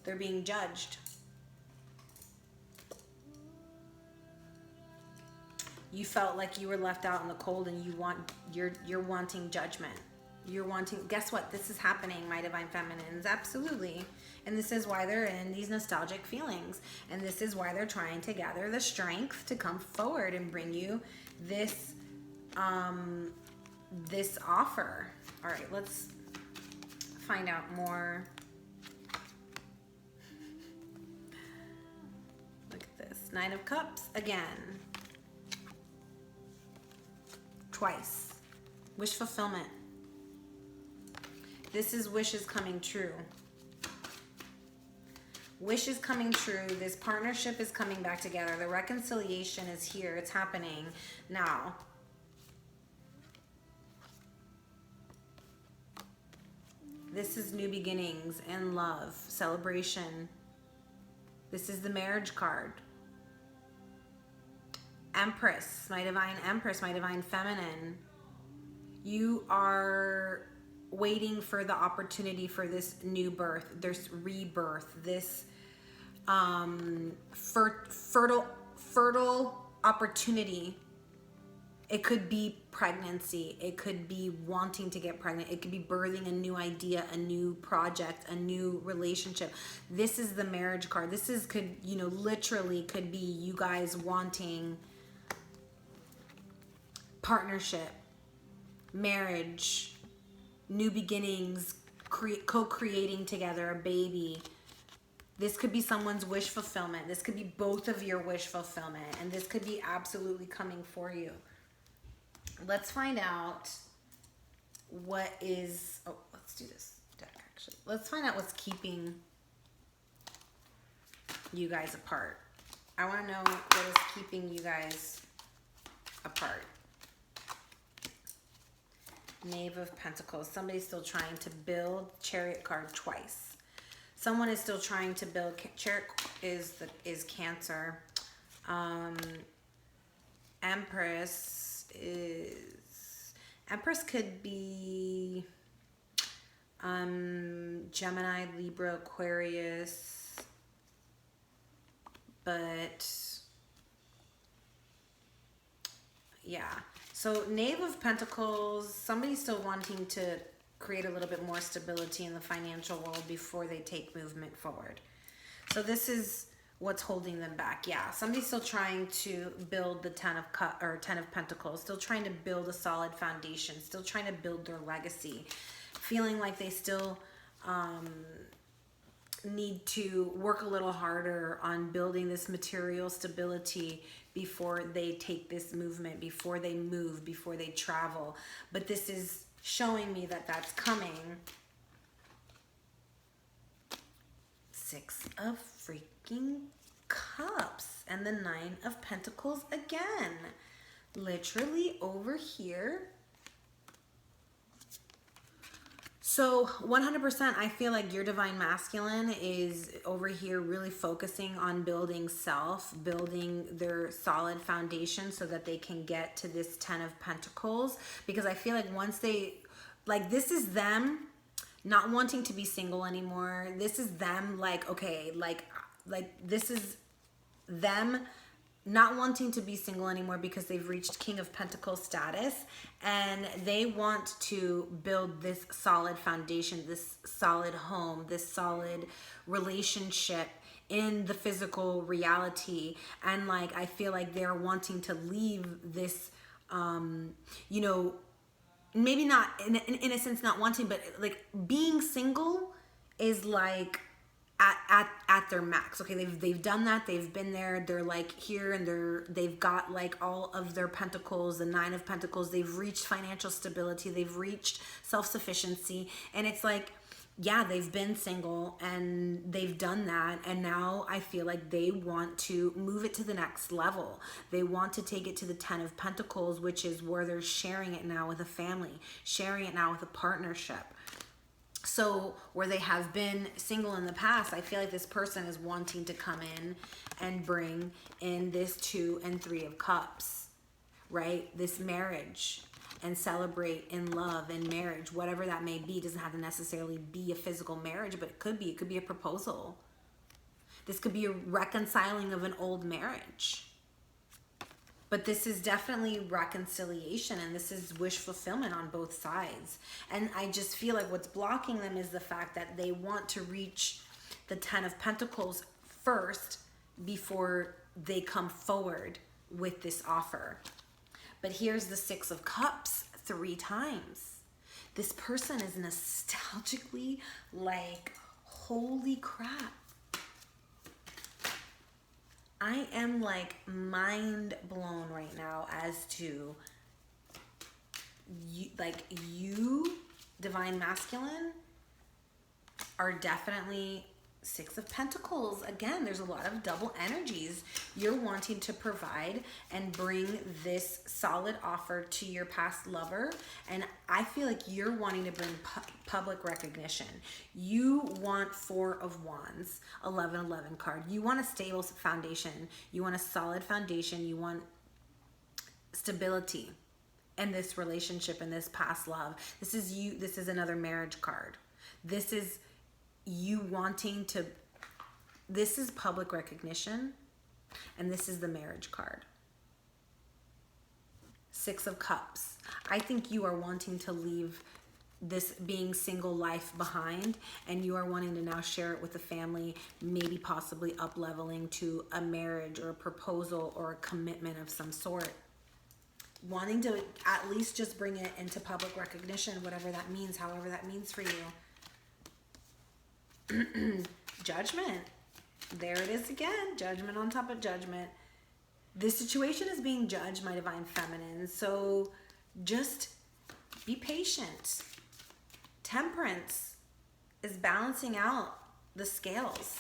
They're being judged. You felt like you were left out in the cold, and you're wanting judgment. You're wanting, guess what? This is happening, my Divine Feminines. Absolutely. And this is why they're in these nostalgic feelings. And this is why they're trying to gather the strength to come forward and bring you this this offer. All right, let's find out more. Look at this. 9 of Cups again. Twice. Wish fulfillment. This is wishes coming true. Wish is coming true. This partnership is coming back together. The reconciliation is here. It's happening now. This is new beginnings and love, celebration. This is the marriage card. Empress, my Divine Empress, my Divine Feminine. You are waiting for the opportunity for this new birth, this rebirth, this fertile opportunity. It could be pregnancy. It could be wanting to get pregnant. It could be birthing a new idea, a new project, a new relationship. This is the marriage card. This is literally could be you guys wanting partnership, marriage, new beginnings, co-creating together a baby. This could be someone's wish fulfillment. This could be both of your wish fulfillment, and this could be absolutely coming for you. Let's find out what is, let's do this deck actually. Let's find out what's keeping you guys apart. I want to know what is keeping you guys apart. Knave of Pentacles. Somebody's still trying to build. Chariot card twice. Someone is still trying to build. Chariot is Cancer. Empress could be Gemini, Libra, Aquarius, but yeah. So Knave of Pentacles, somebody's still wanting to create a little bit more stability in the financial world before they take movement forward. So this is what's holding them back. Yeah, somebody's still trying to build the 10 of Pentacles, still trying to build a solid foundation, still trying to build their legacy. feeling like they still need to work a little harder on building this material stability before they take this movement, before they move, before they travel. But this is showing me that that's coming. Six of freaking Cups and the Nine of Pentacles again. Literally over here. So 100% I feel like your divine masculine is over here really focusing on building self, building their solid foundation so that they can get to this 10 of Pentacles. Because I feel like once they, like, this is them not wanting to be single anymore. This is them like, okay, like this is them not wanting to be single anymore because they've reached King of Pentacles status, and they want to build this solid foundation, this solid home, this solid relationship in the physical reality. And like, I feel like they're wanting to leave this, you know, maybe not in a sense not wanting, but like being single is like at their max. Okay, they've done that, they've been there, they're like here, and they've got like all of their pentacles, the Nine of Pentacles, they've reached financial stability, they've reached self-sufficiency, and it's like, yeah, they've been single and they've done that, and now I feel like they want to move it to the next level. They want to take it to the 10 of Pentacles, which is where they're sharing it now with a family, sharing it now with a partnership. So where they have been single in the past, I feel like this person is wanting to come in and bring in this 2 and 3 of Cups, right? This marriage, and celebrate in love and marriage, whatever that may be. It doesn't have to necessarily be a physical marriage, but it could be a proposal. This could be a reconciling of an old marriage. But this is definitely reconciliation, and this is wish fulfillment on both sides. And I just feel like what's blocking them is the fact that they want to reach the 10 of Pentacles first before they come forward with this offer. But here's the 6 of Cups 3 times. This person is nostalgically like, holy crap. I am like mind blown right now as to you, like, you, divine masculine, are definitely 6 of Pentacles. Again, there's a lot of double energies. You're wanting to provide and bring this solid offer to your past lover. And I feel like you're wanting to bring public recognition. You want 4 of Wands, 11-11 card. You want a stable foundation. You want a solid foundation. You want stability in this relationship, in this past love. This is you. This is another marriage card. This is you wanting to, this is public recognition, and this is the marriage card. 6 of Cups. I think you are wanting to leave this being single life behind, and you are wanting to now share it with the family, maybe possibly up leveling to a marriage or a proposal or a commitment of some sort. Wanting to at least just bring it into public recognition, whatever that means, however that means for you. Judgment. There it is again. Judgment on top of judgment. This situation is being judged, my divine feminine. So just be patient. Temperance is balancing out the scales.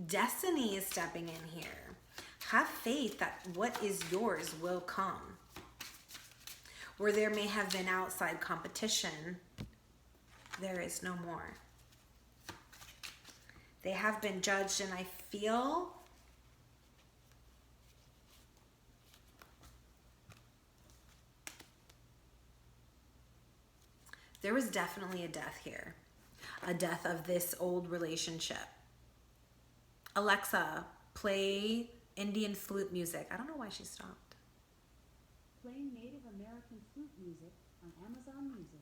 Destiny is stepping in here. Have faith that what is yours will come. Where there may have been outside competition, there is no more. They have been judged, and I feel there was definitely a death here. A death of this old relationship. Alexa, play Indian flute music. I don't know why she stopped. Playing Native American flute music on Amazon Music.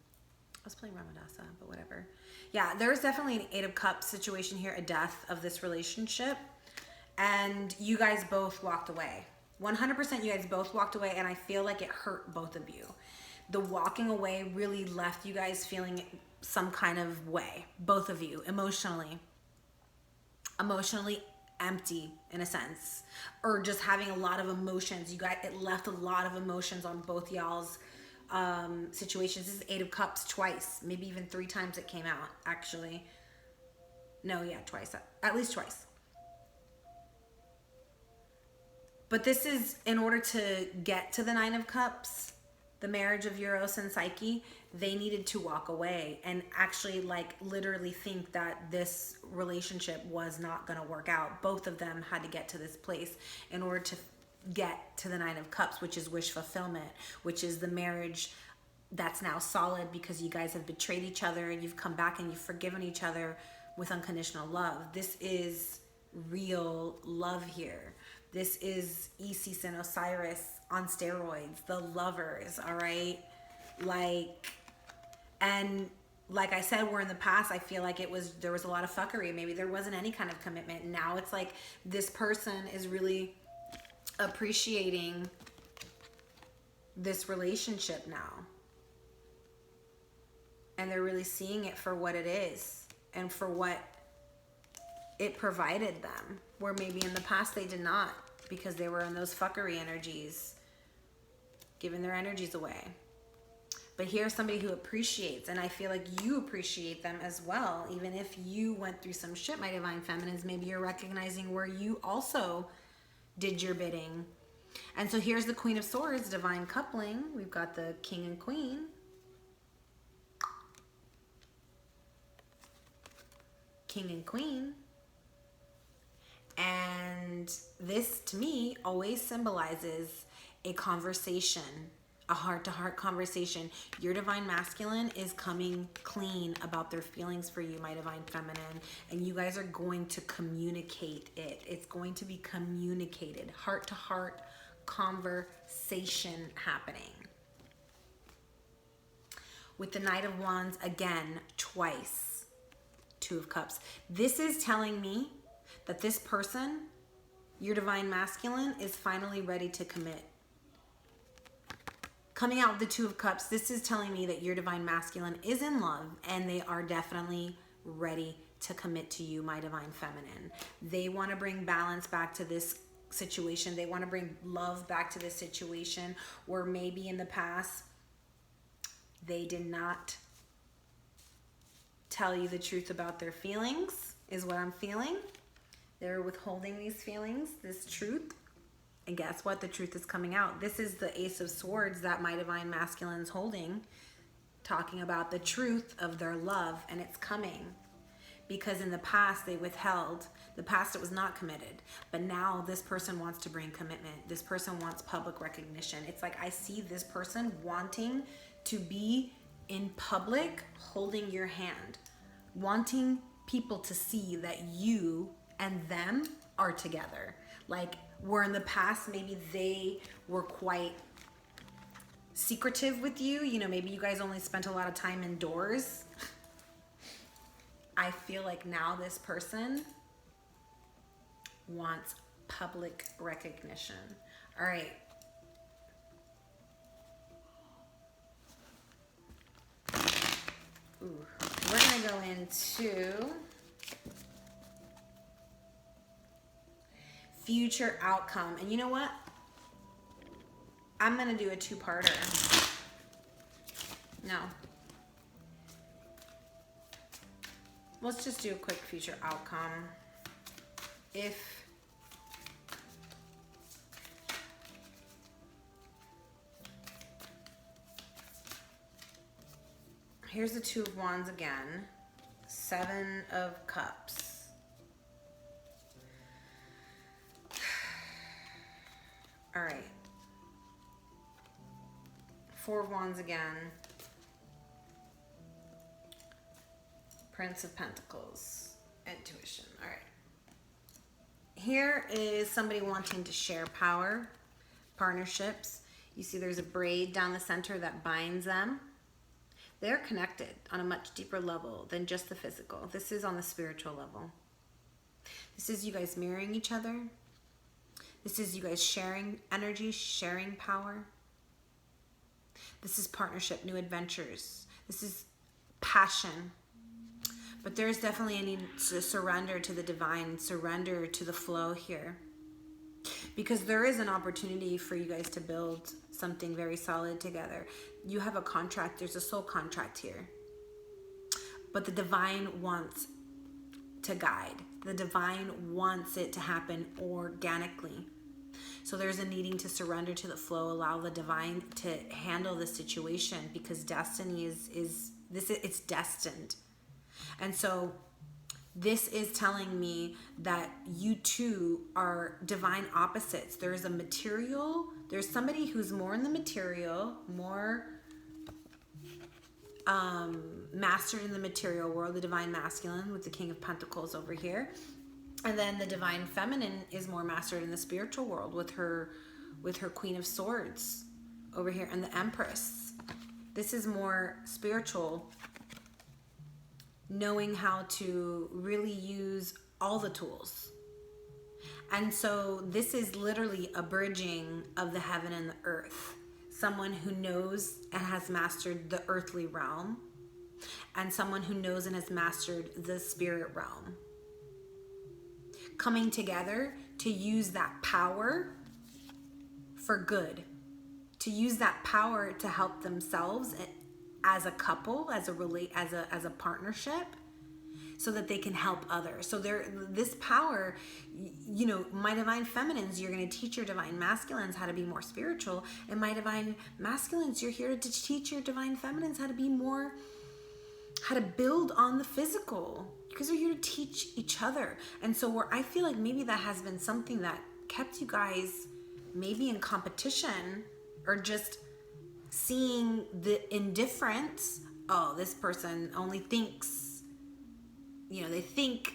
I was playing Ramadasa, but whatever. Yeah, there's definitely an 8 of Cups situation here, a death of this relationship. And you guys both walked away. 100% you guys both walked away, and I feel like it hurt both of you. The walking away really left you guys feeling some kind of way, both of you, emotionally empty in a sense, or just having a lot of emotions. You guys, it left a lot of emotions on both y'all's situations. This is Eight of Cups twice, maybe even 3 times it came out, actually. No, yeah, twice, at least twice. But this is in order to get to the Nine of Cups, the marriage of Eros and Psyche. They needed to walk away and actually, like, literally think that this relationship was not going to work out. Both of them had to get to this place in order to get to the Nine of Cups, which is wish fulfillment, which is the marriage that's now solid because you guys have betrayed each other and you've come back and you've forgiven each other with unconditional love. This is real love here. This is Isis and Osiris on steroids, the lovers, all right? And like I said, we're in the past, I feel like there was a lot of fuckery. Maybe there wasn't any kind of commitment. Now it's like this person is really appreciating this relationship now. And they're really seeing it for what it is and for what it provided them, where maybe in the past they did not, because they were in those fuckery energies, giving their energies away. But here's somebody who appreciates, and I feel like you appreciate them as well. Even if you went through some shit, my divine feminines, maybe you're recognizing where you also did your bidding. And so here's the Queen of Swords, divine coupling. We've got the King and Queen. King and Queen. And this, to me, always symbolizes a conversation, a heart-to-heart conversation. Your divine masculine is coming clean about their feelings for you, my divine feminine, and you guys are going to communicate it. It's going to be communicated, heart-to-heart conversation happening. With the Knight of Wands, again, twice, Two of Cups. This is telling me that this person, your divine masculine, is finally ready to commit. Coming out with the Two of Cups, this is telling me that your divine masculine is in love and they are definitely ready to commit to you, my divine feminine. They want to bring balance back to this situation. They want to bring love back to this situation where maybe in the past they did not tell you the truth about their feelings, is what I'm feeling. They're withholding these feelings, this truth. And guess what? The truth is coming out. This is the Ace of Swords that my divine masculine is holding, talking about the truth of their love, and it's coming. Because in the past they withheld. The past it was not committed. But now this person wants to bring commitment. This person wants public recognition. It's like I see this person wanting to be in public holding your hand. Wanting people to see that you and them are together. Like, where in the past maybe they were quite secretive with you. You know, maybe you guys only spent a lot of time indoors. I feel like now this person wants public recognition. All right. Ooh, we're gonna go into future outcome. And you know what? I'm gonna do a two-parter. No. Let's just do a quick future outcome. Here's the Two of Wands again. Seven of Cups. All right. Four of Wands again. Prince of Pentacles. Intuition. All right. Here is somebody wanting to share power, partnerships. You see there's a braid down the center that binds them. They're connected on a much deeper level than just the physical. This is on the spiritual level. This is you guys mirroring each other. This is you guys sharing energy, sharing power. This is partnership, new adventures. This is passion. But there's definitely a need to surrender to the divine, surrender to the flow here. Because there is an opportunity for you guys to build something very solid together. You have a contract, there's a soul contract here. But the divine wants to guide. The divine wants it to happen organically. So there's a needing to surrender to the flow, allow the divine to handle the situation, because destiny it's destined. And so this is telling me that you two are divine opposites. There's somebody who's more in the material, more mastered in the material world, the divine masculine with the King of Pentacles over here. And then the divine feminine is more mastered in the spiritual world with her Queen of Swords over here and the Empress. This is more spiritual, knowing how to really use all the tools. And so this is literally a bridging of the heaven and the earth. Someone who knows and has mastered the earthly realm, and someone who knows and has mastered the spirit realm. Coming together to use that power for good, to use that power to help themselves as a couple, as a partnership, so that they can help others. So this power, you know, my divine feminines, you're going to teach your divine masculines how to be more spiritual, and my divine masculines, you're here to teach your divine feminines how to build on the physical. You guys are here to teach each other. And so where I feel like maybe that has been something that kept you guys maybe in competition, or just seeing the indifference. Oh, this person only thinks, you know, they think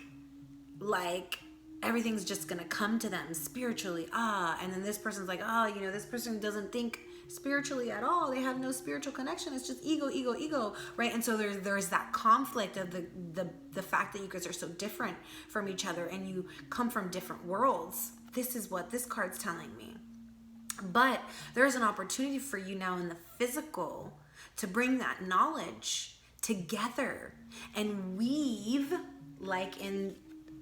like everything's just gonna come to them spiritually. And then this person's like, you know, this person doesn't think spiritually at all. They have no spiritual connection. It's just ego, right? And so there's that conflict of the fact that you guys are so different from each other and you come from different worlds. This is what this card's telling me. But there's an opportunity for you now in the physical to bring that knowledge together and weave, like in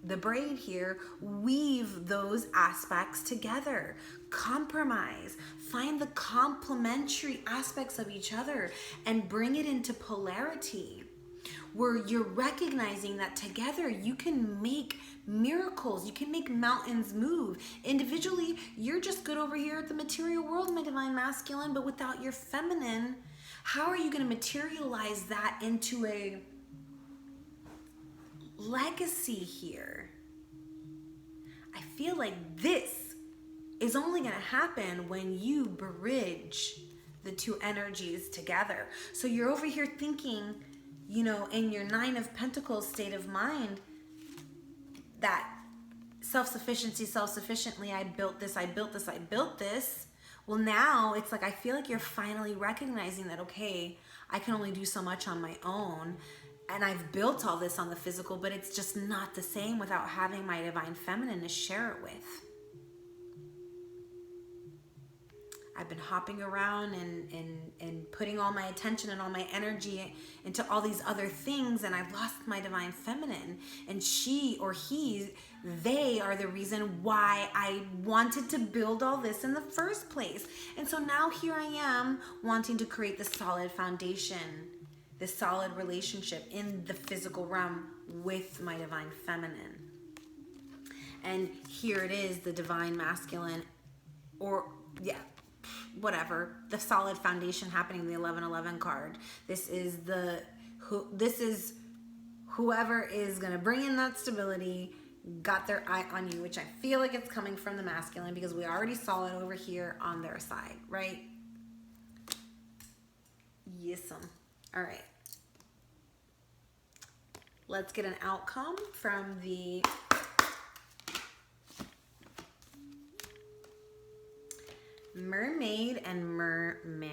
the braid here, weave those aspects together. Compromise, find the complementary aspects of each other and bring it into polarity, where you're recognizing that together you can make miracles, you can make mountains move. Individually, you're just good over here at the material world, my divine masculine, but without your feminine, how are you going to materialize that into a legacy here? I feel like this is only going to happen when you bridge the two energies together. So you're over here thinking, you know, in your Nine of Pentacles state of mind, that self-sufficiently, I built this. Well, now it's like, I feel like you're finally recognizing that, okay, I can only do so much on my own. And I've built all this on the physical, but it's just not the same without having my divine feminine to share it with. I've been hopping around and putting all my attention and all my energy into all these other things, and I've lost my divine feminine. And she or he, they are the reason why I wanted to build all this in the first place. And so now here I am wanting to create the solid foundation, this solid relationship in the physical realm with my divine feminine. And here it is, the divine masculine, or whatever, the solid foundation happening, the 1111 card. This is whoever is going to bring in that stability, got their eye on you, which I feel like it's coming from the masculine, because we already saw it over here on their side, right? Yes'm. All right. Let's get an outcome from the Mermaid and Merman.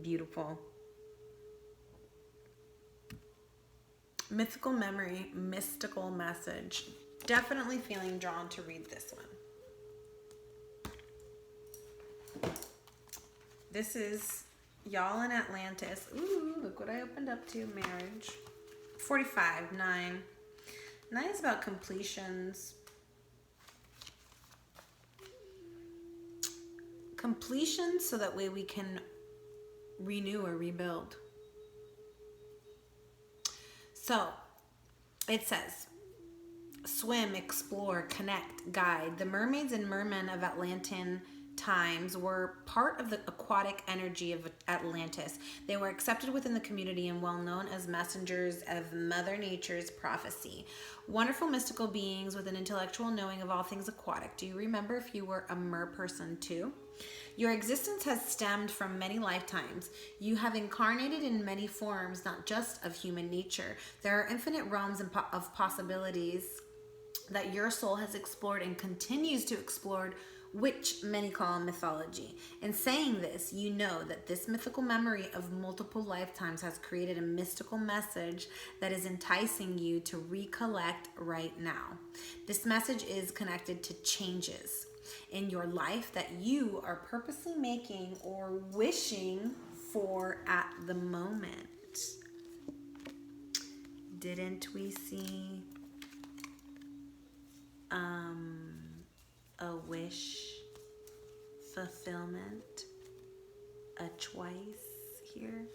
Beautiful. Mythical memory, mystical message. Definitely feeling drawn to read this one. This is Y'all in Atlantis. Ooh, look what I opened up to. Marriage. 45, 9. 9 is about completions. Completion so that way we can renew or rebuild. So, it says, swim, explore, connect, guide. The mermaids and mermen of Atlantean times were part of the aquatic energy of Atlantis. They were accepted within the community and well known as messengers of Mother Nature's prophecy. Wonderful mystical beings with an intellectual knowing of all things aquatic. Do you remember if you were a mer person too? Your existence has stemmed from many lifetimes. You have incarnated in many forms, not just of human nature. There are infinite realms of possibilities that your soul has explored and continues to explore, which many call mythology. In saying this, you know that this mythical memory of multiple lifetimes has created a mystical message that is enticing you to recollect right now. This message is connected to changes in your life that you are purposely making or wishing for at the moment. Didn't we see a wish fulfillment twice here?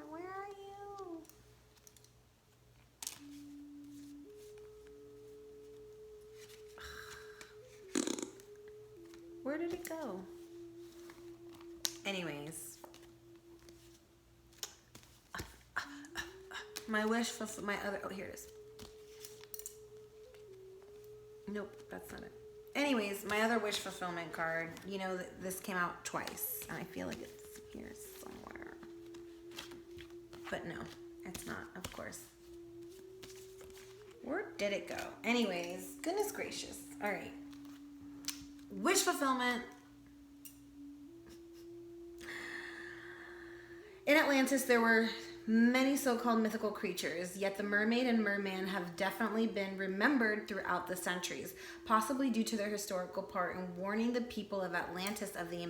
Where are you? Where did it go? Anyways, my wish for my other, oh, here it is. Nope, that's not it. Anyways, my other wish fulfillment card, you know, this came out twice, and I feel like it's here somewhere. But no, it's not, of course. Where did it go? Anyways, goodness gracious. All right. Wish fulfillment. In Atlantis, there were many so-called mythical creatures, yet the mermaid and merman have definitely been remembered throughout the centuries, possibly due to their historical part in warning the people of Atlantis of the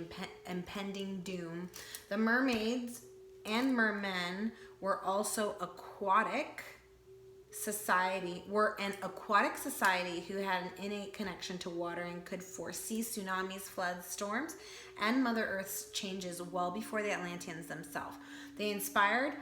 impending doom. The mermaids and mermen were also an aquatic society who had an innate connection to water and could foresee tsunamis, floods, storms, and Mother Earth's changes well before the Atlanteans themselves. They inspired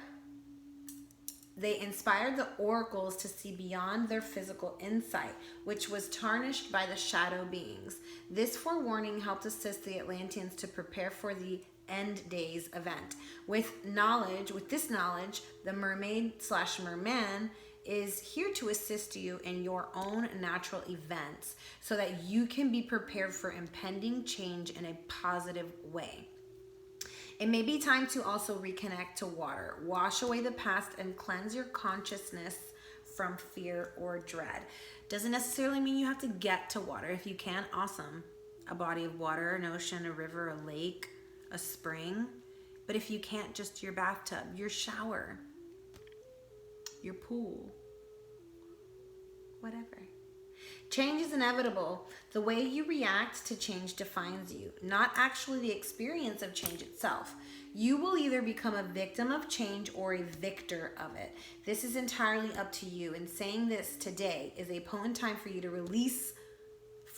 the oracles to see beyond their physical insight, which was tarnished by the shadow beings. This forewarning helped assist the Atlanteans to prepare for the end days event. With this knowledge, the mermaid/merman is here to assist you in your own natural events so that you can be prepared for impending change in a positive way. It may be time to also reconnect to water. Wash away the past and cleanse your consciousness from fear or dread. Doesn't necessarily mean you have to get to water. If you can, awesome. A body of water, an ocean, a river, a lake, a spring. But if you can't, just your bathtub, your shower, your pool, whatever. Change is inevitable. The way you react to change defines you, not actually the experience of change itself. You will either become a victim of change or a victor of it. This is entirely up to you. And saying this today is a potent time for you to release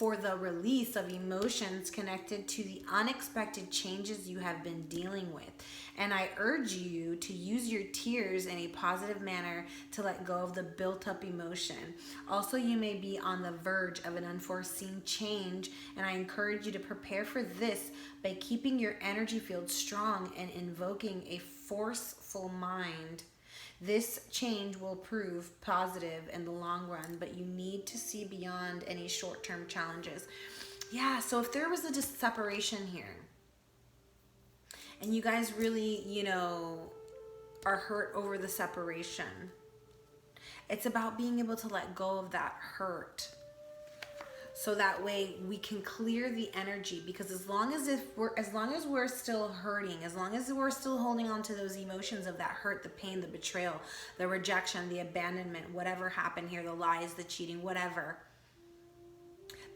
of emotions connected to the unexpected changes you have been dealing with. And I urge you to use your tears in a positive manner to let go of the built-up emotion. Also, you may be on the verge of an unforeseen change, and I encourage you to prepare for this by keeping your energy field strong and invoking a forceful mind. This change will prove positive in the long run, but you need to see beyond any short-term challenges. Yeah, so if there was a separation here, and you guys really, are hurt over the separation, it's about being able to let go of that hurt. So that way we can clear the energy, because as long as we're still hurting, as long as we're still holding on to those emotions of that hurt, the pain, the betrayal, the rejection, the abandonment, whatever happened here, the lies, the cheating, whatever,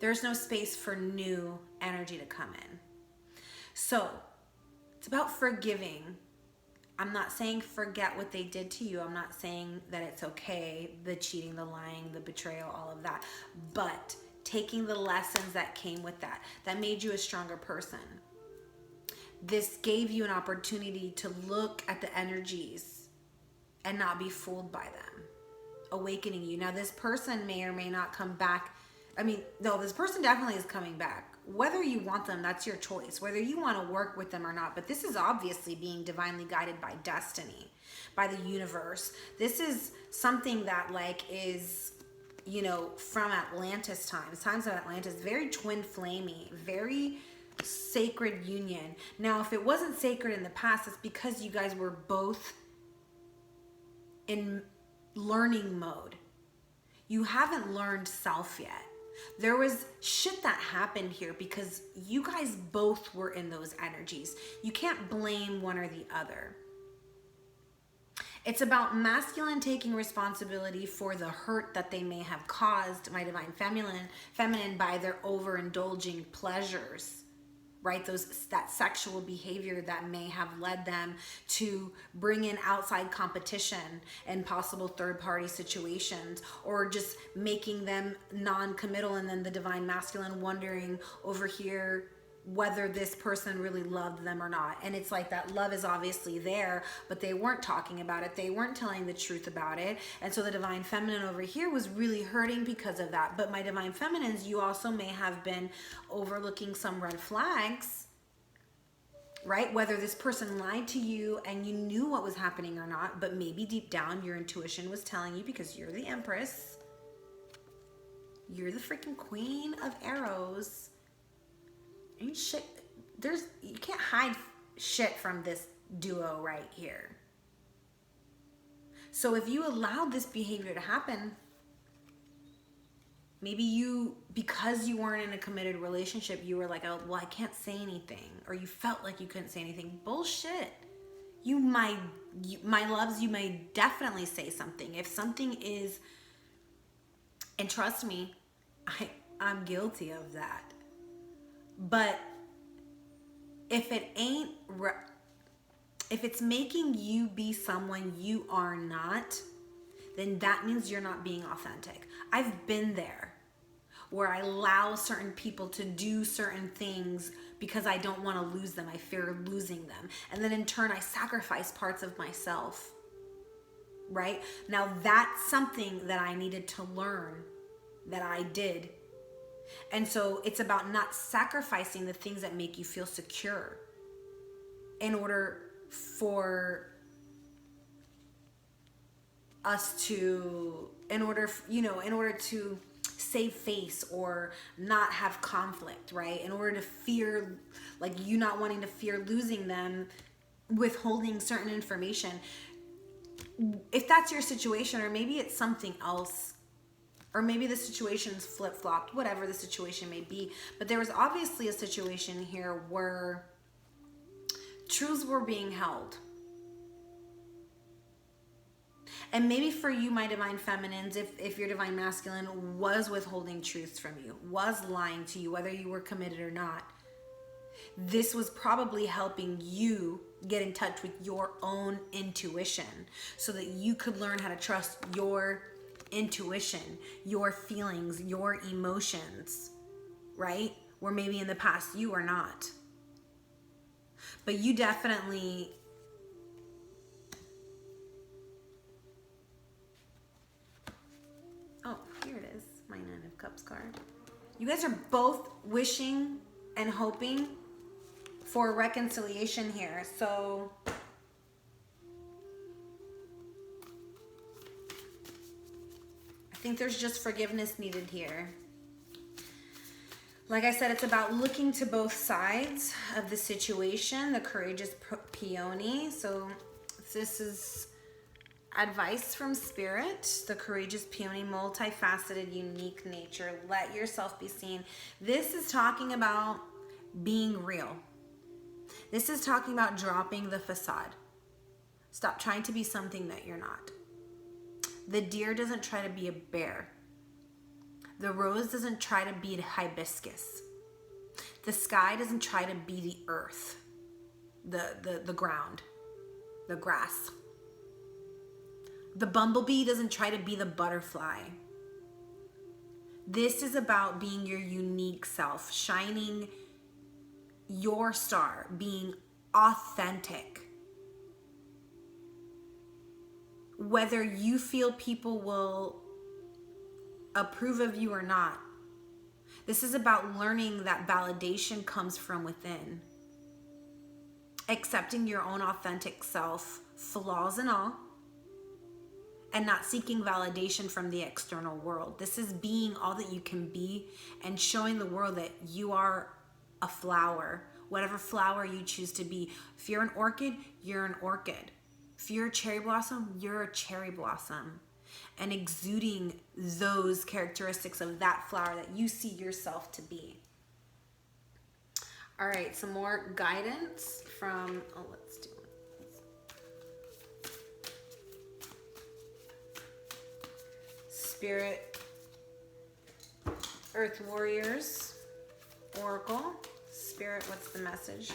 there's no space for new energy to come in. So It's about forgiving. I'm not saying forget what they did to you. I'm not saying that it's okay, the cheating, the lying, the betrayal, all of that. But taking the lessons that came with that made you a stronger person. This gave you an opportunity to look at the energies and not be fooled by them, awakening you. Now, this person may or may not come back. No, this person definitely is coming back. Whether you want them, that's your choice. Whether you want to work with them or not. But this is obviously being divinely guided by destiny, by the universe. This is something that is, from Atlantis times of Atlantis, very twin flamey, very sacred union. Now, if it wasn't sacred in the past, it's because you guys were both in learning mode. You haven't learned self yet. There was shit that happened here because you guys both were in those energies. You can't blame one or the other. It's about masculine taking responsibility for the hurt that they may have caused my divine feminine by their overindulging pleasures. Right? That sexual behavior that may have led them to bring in outside competition and possible third-party situations, or just making them non-committal, and then the divine masculine wondering over here whether this person really loved them or not. And it's like that love is obviously there, but they weren't talking about it. They weren't telling the truth about it. And so the divine feminine over here was really hurting because of that. But my divine feminines, you also may have been overlooking some red flags, right? Whether this person lied to you and you knew what was happening or not, but maybe deep down your intuition was telling you, because you're the Empress, you're the freaking Queen of Arrows. Ain't shit, you can't hide shit from this duo right here. So if you allowed this behavior to happen, maybe because you weren't in a committed relationship, you were like, oh, well, I can't say anything, or you felt like you couldn't say anything. Bullshit. My loves, you may definitely say something. If something is, and trust me, I'm guilty of that. But if it's making you be someone you are not, then that means you're not being authentic. I've been there where I allow certain people to do certain things because I don't want to lose them. I fear losing them. And then in turn, I sacrifice parts of myself, right? Now that's something that I needed to learn, that I did. And so it's about not sacrificing the things that make you feel secure in order for us to, in order to save face or not have conflict, right? In order to fear, like you not wanting to fear losing them, withholding certain information. If that's your situation, or maybe it's something else, or maybe the situation's flip-flopped, whatever the situation may be. But there was obviously a situation here where truths were being held. And maybe for you, my divine feminines, if your divine masculine was withholding truths from you, was lying to you, whether you were committed or not, this was probably helping you get in touch with your own intuition so that you could learn how to trust your intuition, your feelings, your emotions, right? Where maybe in the past you were not. But you definitely, oh, here it is, my Nine of Cups card. You guys are both wishing and hoping for reconciliation here. So I think there's just forgiveness needed here. Like I said, it's about looking to both sides of the situation, the courageous peony. So this is advice from Spirit, the courageous peony, multifaceted, unique nature. Let yourself be seen. This is talking about being real. This is talking about dropping the facade. Stop trying to be something that you're not. The deer doesn't try to be a bear. The rose doesn't try to be a hibiscus. The sky doesn't try to be the earth. the ground, the grass. The bumblebee doesn't try to be the butterfly. This is about being your unique self, shining your star, being authentic. Whether you feel people will approve of you or not, this is about learning that validation comes from within. Accepting your own authentic self, flaws and all, and not seeking validation from the external world. This is being all that you can be and showing the world that you are a flower, whatever flower you choose to be. If you're an orchid, you're an orchid. If you're a cherry blossom, you're a cherry blossom. And exuding those characteristics of that flower that you see yourself to be. All right, some more guidance from, let's do it. Spirit, Earth Warriors, Oracle. Spirit, what's the message?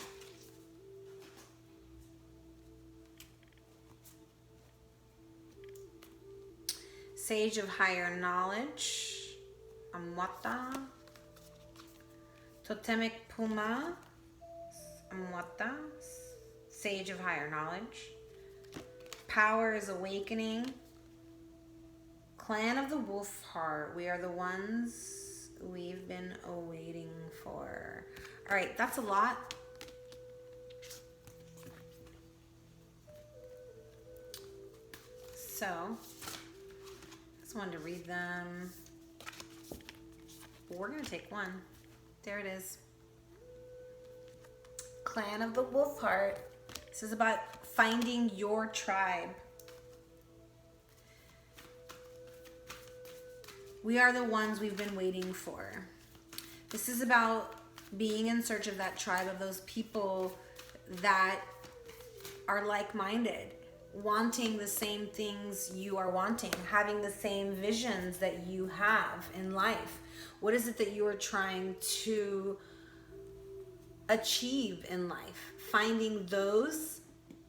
Sage of Higher Knowledge, Amwata. Totemic Puma, Amwata. Sage of Higher Knowledge. Power is Awakening. Clan of the Wolf Heart. We are the ones we've been awaiting for. All right, that's a lot. So, just wanted to read them. We're going to take one. There it is. Clan of the Wolf Heart. This is about finding your tribe. We are the ones we've been waiting for. This is about being in search of that tribe, of those people that are like-minded, wanting the same things you are wanting, having the same visions that you have in life. What is it that you are trying to achieve in life? Finding those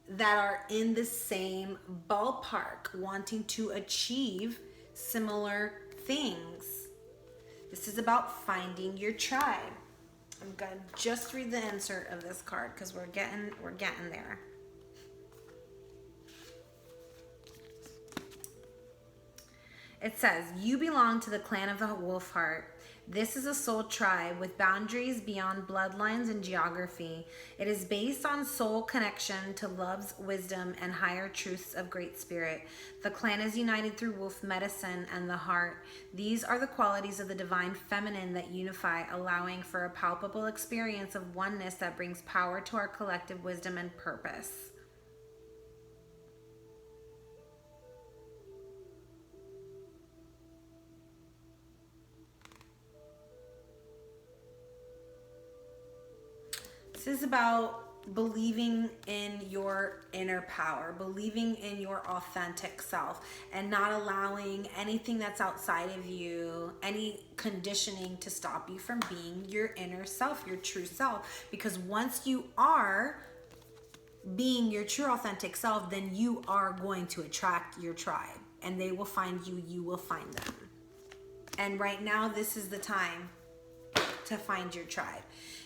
that are in the same ballpark, wanting to achieve similar things. This is about finding your tribe. I'm gonna just read the insert of this card because we're getting there. It says, you belong to the clan of the Wolf Heart. This is a soul tribe with boundaries beyond bloodlines and geography. It is based on soul connection to love's wisdom and higher truths of Great Spirit. The clan is united through wolf medicine and the heart. These are the qualities of the divine feminine that unify, allowing for a palpable experience of oneness that brings power to our collective wisdom and purpose. This is about believing in your inner power, believing in your authentic self, and not allowing anything that's outside of you, any conditioning, to stop you from being your inner self, your true self. Because once you are being your true authentic self, then you are going to attract your tribe, and they will find you, you will find them. And right now, this is the time to find your tribe.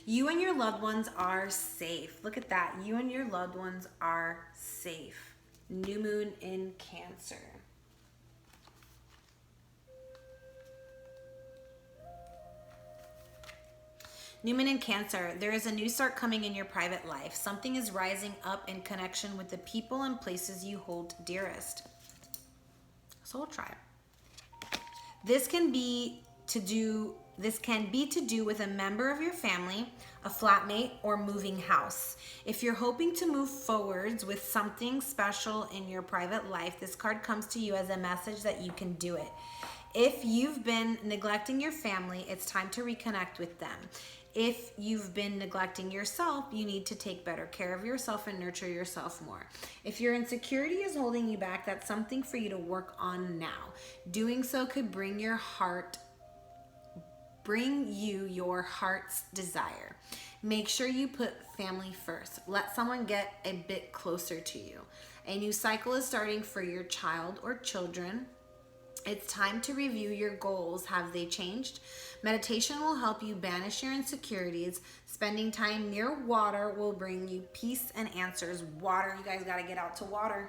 You and your loved ones are safe. Look at that. You and your loved ones are safe. New moon in Cancer. New moon in Cancer. There is a new start coming in your private life. Something is rising up in connection with the people and places you hold dearest. Soul tribe. This can be to do with a member of your family, a flatmate, or moving house. If you're hoping to move forwards with something special in your private life, this card comes to you as a message that you can do it. If you've been neglecting your family, it's time to reconnect with them. If you've been neglecting yourself, you need to take better care of yourself and nurture yourself more. If your insecurity is holding you back, that's something for you to work on now. Doing so could bring your heart bring you your heart's desire. Make sure you put family first. Let someone get a bit closer to you. A new cycle is starting for your child or children. It's time to review your goals. Have they changed? Meditation will help you banish your insecurities. Spending time near water will bring you peace and answers. Water, you guys got to get out to water.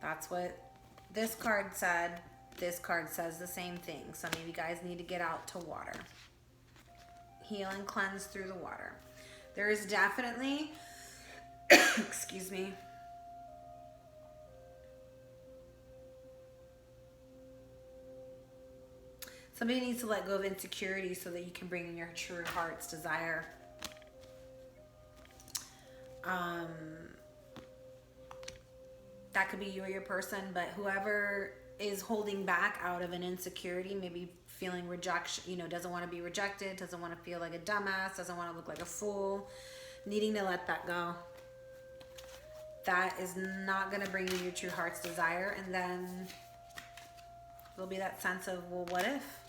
That's what this card said. This card says the same thing. Some of you guys need to get out to water. Heal and cleanse through the water. There is definitely, excuse me, somebody needs to let go of insecurity so that you can bring in your true heart's desire. That could be you or your person, but whoever is holding back out of an insecurity, maybe feeling rejection, you know, doesn't want to be rejected, doesn't want to feel like a dumbass, doesn't want to look like a fool, needing to let that go. That is not going to bring you your true heart's desire. And then there'll be that sense of, well, what if?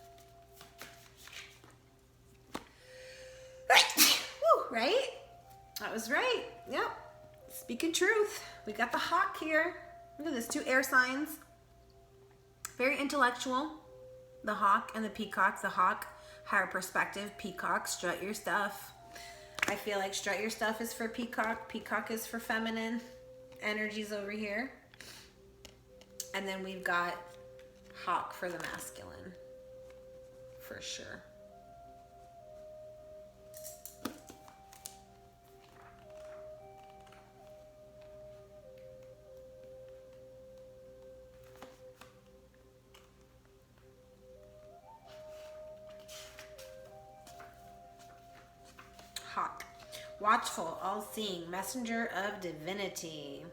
Woo, right? That was right. Yep. Speaking truth. We got the hawk here. Look at this, 2 air signs. Very intellectual. The hawk and the peacock. The hawk, higher perspective. Peacock, strut your stuff. I feel like strut your stuff is for peacock. Peacock is for feminine energies over here. And then we've got hawk for the masculine. For sure. Hawk. Watchful, all-seeing, messenger of divinity.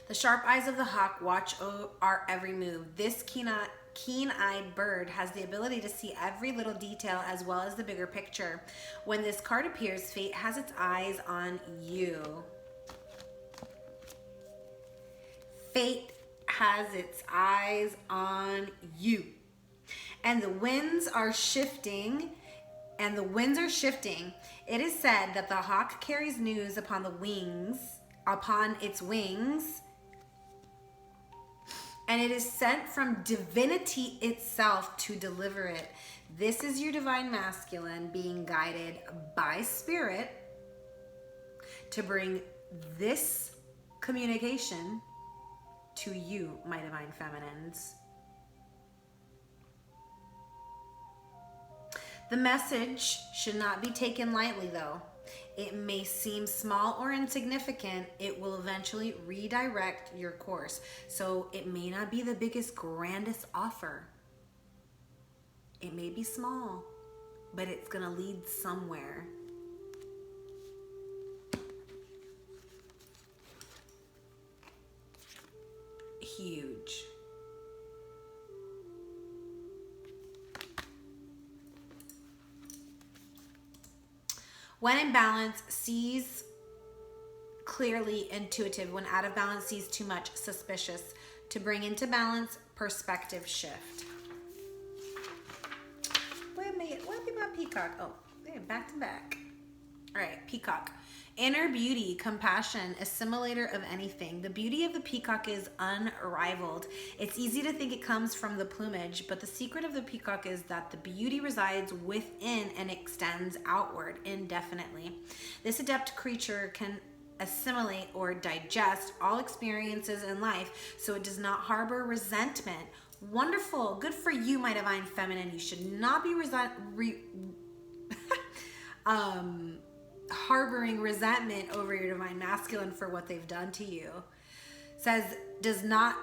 The sharp eyes of the hawk watch our every move. This keen-eyed bird has the ability to see every little detail as well as the bigger picture. When this card appears, fate has its eyes on you. Fate has its eyes on you. And the winds are shifting. It is said that the hawk carries news upon its wings, and it is sent from divinity itself to deliver it. This is your divine masculine being guided by spirit to bring this communication to you, my divine feminines. The message should not be taken lightly, though. It may seem small or insignificant. It will eventually redirect your course. So it may not be the biggest, grandest offer. It may be small, but it's going to lead somewhere. Huge. When in balance, sees clearly, intuitive. When out of balance, sees too much, suspicious. To bring into balance, perspective shift. Wait a minute, what about peacock? Oh, they're back to back. All right, peacock. Inner beauty, compassion, assimilator of anything. The beauty of the peacock is unrivaled. It's easy to think it comes from the plumage, but the secret of the peacock is that the beauty resides within and extends outward indefinitely. This adept creature can assimilate or digest all experiences in life, so it does not harbor resentment. Wonderful. Good for you, my divine feminine. You should not be harboring resentment over your divine masculine for what they've done to you. Says does not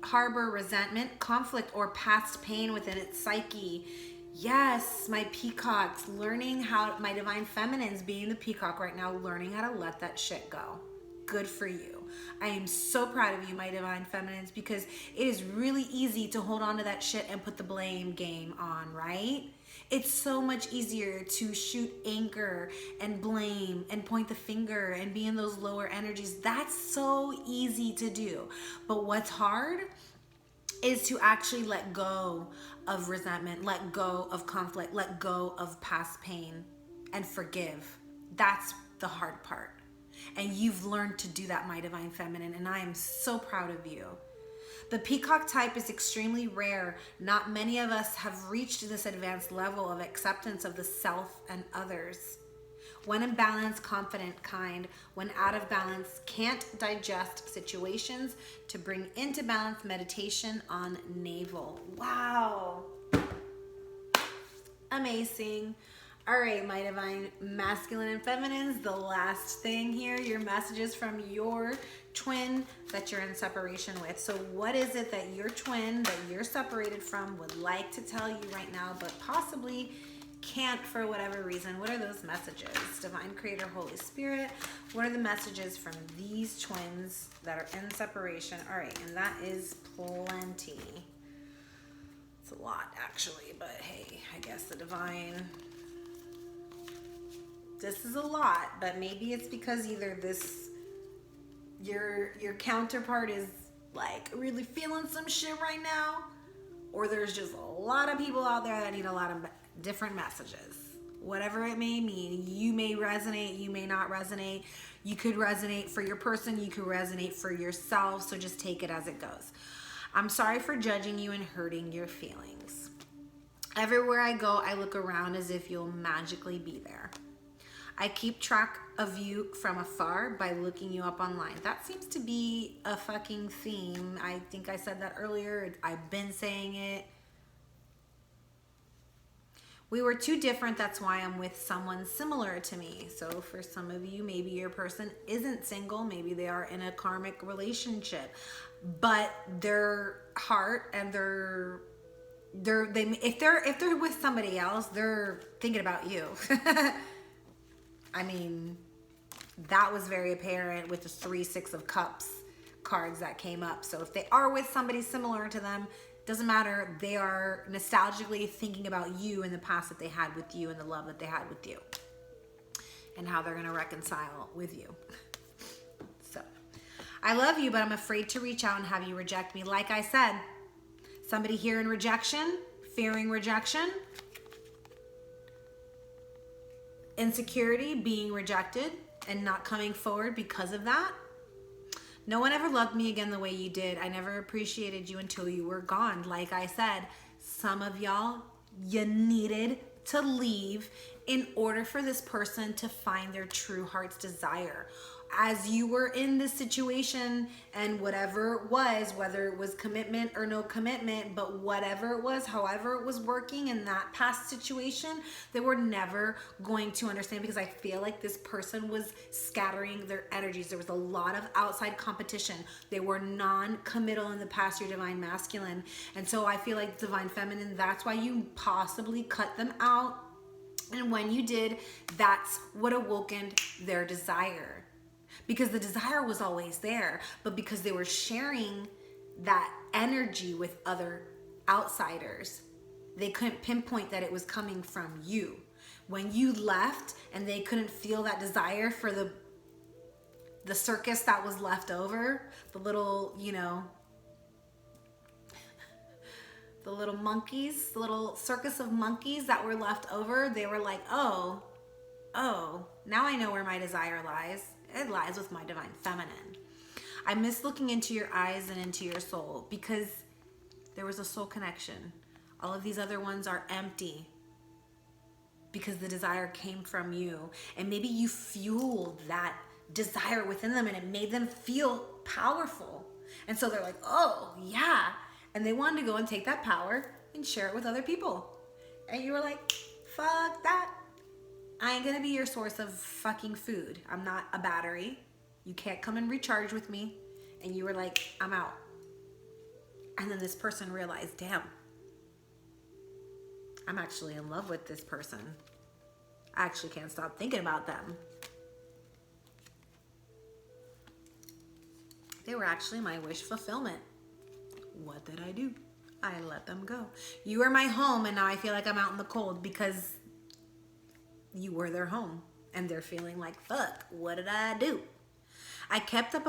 harbor resentment, conflict, or past pain within its psyche. Yes, my peacocks, learning how, my divine feminines being the peacock right now, learning how to let that shit go. Good for you. I am so proud of you, my divine feminines, because it is really easy to hold on to that shit and put the blame game on, right? It's so much easier to shoot anger and blame and point the finger and be in those lower energies. That's so easy to do. But what's hard is to actually let go of resentment, let go of conflict, let go of past pain, and forgive. That's the hard part. And you've learned to do that, my divine feminine, and I am so proud of you. The peacock type is extremely rare. Not many of us have reached this advanced level of acceptance of the self and others. When in balance, confident, kind. When out of balance, can't digest situations. To bring into balance, meditation on navel. Wow. Amazing. All right, my divine masculine and feminines, the last thing here, your messages from your twin that you're in separation with. So what is it that your twin that you're separated from would like to tell you right now, but possibly can't for whatever reason? What are those messages? Divine Creator, Holy Spirit, what are the messages from these twins that are in separation? All right, and that is plenty. It's a lot, actually, but hey, I guess the divine... This is a lot, but maybe it's because either this, your counterpart is like really feeling some shit right now, or there's just a lot of people out there that need a lot of different messages. Whatever it may mean, you may resonate, you may not resonate. You could resonate for your person, you could resonate for yourself, so just take it as it goes. I'm sorry for judging you and hurting your feelings. Everywhere I go, I look around as if you'll magically be there. I keep track of you from afar by looking you up online. That seems to be a fucking theme. I think I said that earlier. I've been saying it. We were too different. That's why I'm with someone similar to me. So for some of you, maybe your person isn't single. Maybe they are in a karmic relationship. But their heart and if they're with somebody else, they're thinking about you. I mean, that was very apparent with the 3-6 of Cups cards that came up. So if they are with somebody similar to them, doesn't matter. They are nostalgically thinking about you and the past that they had with you and the love that they had with you and how they're going to reconcile with you. So I love you, but I'm afraid to reach out and have you reject me. Like I said, somebody here in rejection, fearing rejection, insecurity, being rejected and not coming forward because of that. No one ever loved me again the way you did. I never appreciated you until you were gone. Like I said, some of y'all, you needed to leave in order for this person to find their true heart's desire. As you were in this situation and whatever it was, whether it was commitment or no commitment, but whatever it was, however it was working in that past situation, they were never going to understand, because I feel like this person was scattering their energies. There was a lot of outside competition. They were non-committal in the past, your divine masculine. And so I feel like divine feminine, that's why you possibly cut them out. And when you did, that's what awoken their desire. Because the desire was always there, but because they were sharing that energy with other outsiders, they couldn't pinpoint that it was coming from you. When you left and they couldn't feel that desire for the circus that was left over, the little, you know, the little monkeys, the little circus of monkeys that were left over, they were like, oh, now I know where my desire lies. It lies with my divine feminine. I miss looking into your eyes and into your soul because there was a soul connection. All of these other ones are empty because the desire came from you. And maybe you fueled that desire within them and it made them feel powerful. And so they're like, oh, yeah. And they wanted to go and take that power and share it with other people. And you were like, fuck that. I ain't gonna be your source of fucking food. I'm not a battery. You can't come and recharge with me. And you were like, I'm out. And then this person realized, damn, I'm actually in love with this person. I actually can't stop thinking about them. They were actually my wish fulfillment. What did I do? I let them go. You were my home, and now I feel like I'm out in the cold because you were their home. And they're feeling like, fuck, what did I do? I kept up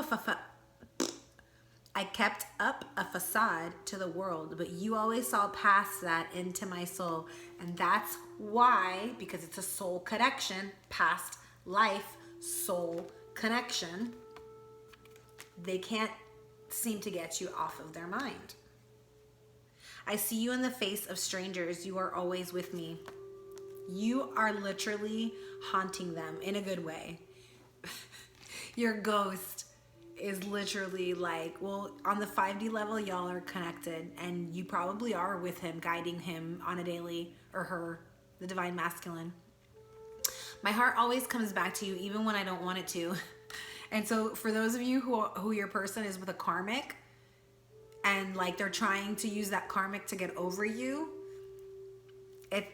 I kept up a facade to the world, but you always saw past that into my soul. And that's why, because it's a soul connection, past life, soul connection, they can't seem to get you off of their mind. I see you in the face of strangers. You are always with me. You are literally haunting them in a good way. Your ghost is literally like, well, on the 5D level, y'all are connected, and you probably are with him, guiding him on a daily, or her, the divine masculine. My heart always comes back to you, even when I don't want it to. And so for those of you who your person is with a karmic, and like they're trying to use that karmic to get over you,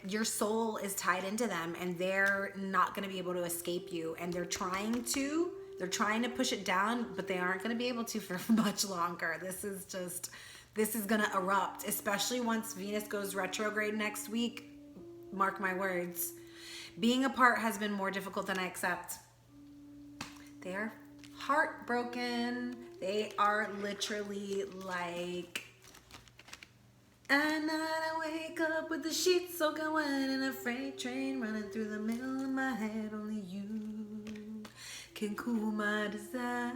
your soul is tied into them, and they're not going to be able to escape you. And they're trying to push it down, but they aren't going to be able to for much longer. This is going to erupt, especially once Venus goes retrograde next week. Mark my words. Being apart has been more difficult than I accept. They are heartbroken. They are literally like, at night I wake up with the sheets soaking wet and a freight train running through the middle of my head. Only you can cool my desire.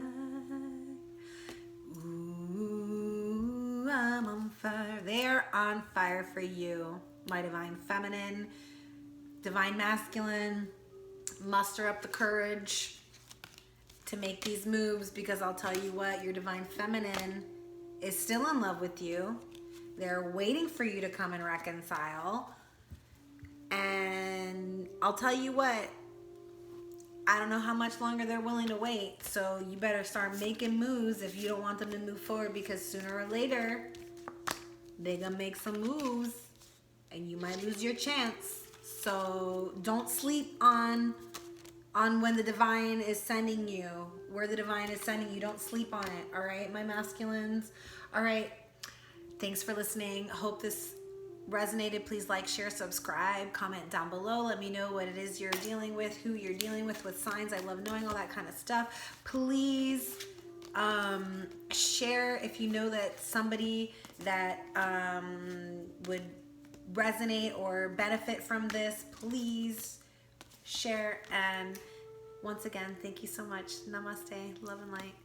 Ooh, I'm on fire. They're on fire for you, my divine feminine, divine masculine. Muster up the courage to make these moves, because I'll tell you what, your divine feminine is still in love with you. They're waiting for you to come and reconcile. And I'll tell you what, I don't know how much longer they're willing to wait. So you better start making moves if you don't want them to move forward, because sooner or later, they're gonna make some moves and you might lose your chance. So don't sleep on when the divine is sending you, where the divine is sending you. Don't sleep on it. All right, my masculines. All right. Thanks for listening. Hope this resonated. Please like, share, subscribe, comment down below. Let me know what it is you're dealing with, who you're dealing with signs. I love knowing all that kind of stuff. Please share if you know that somebody that would resonate or benefit from this. Please share. And once again, thank you so much. Namaste. Love and light.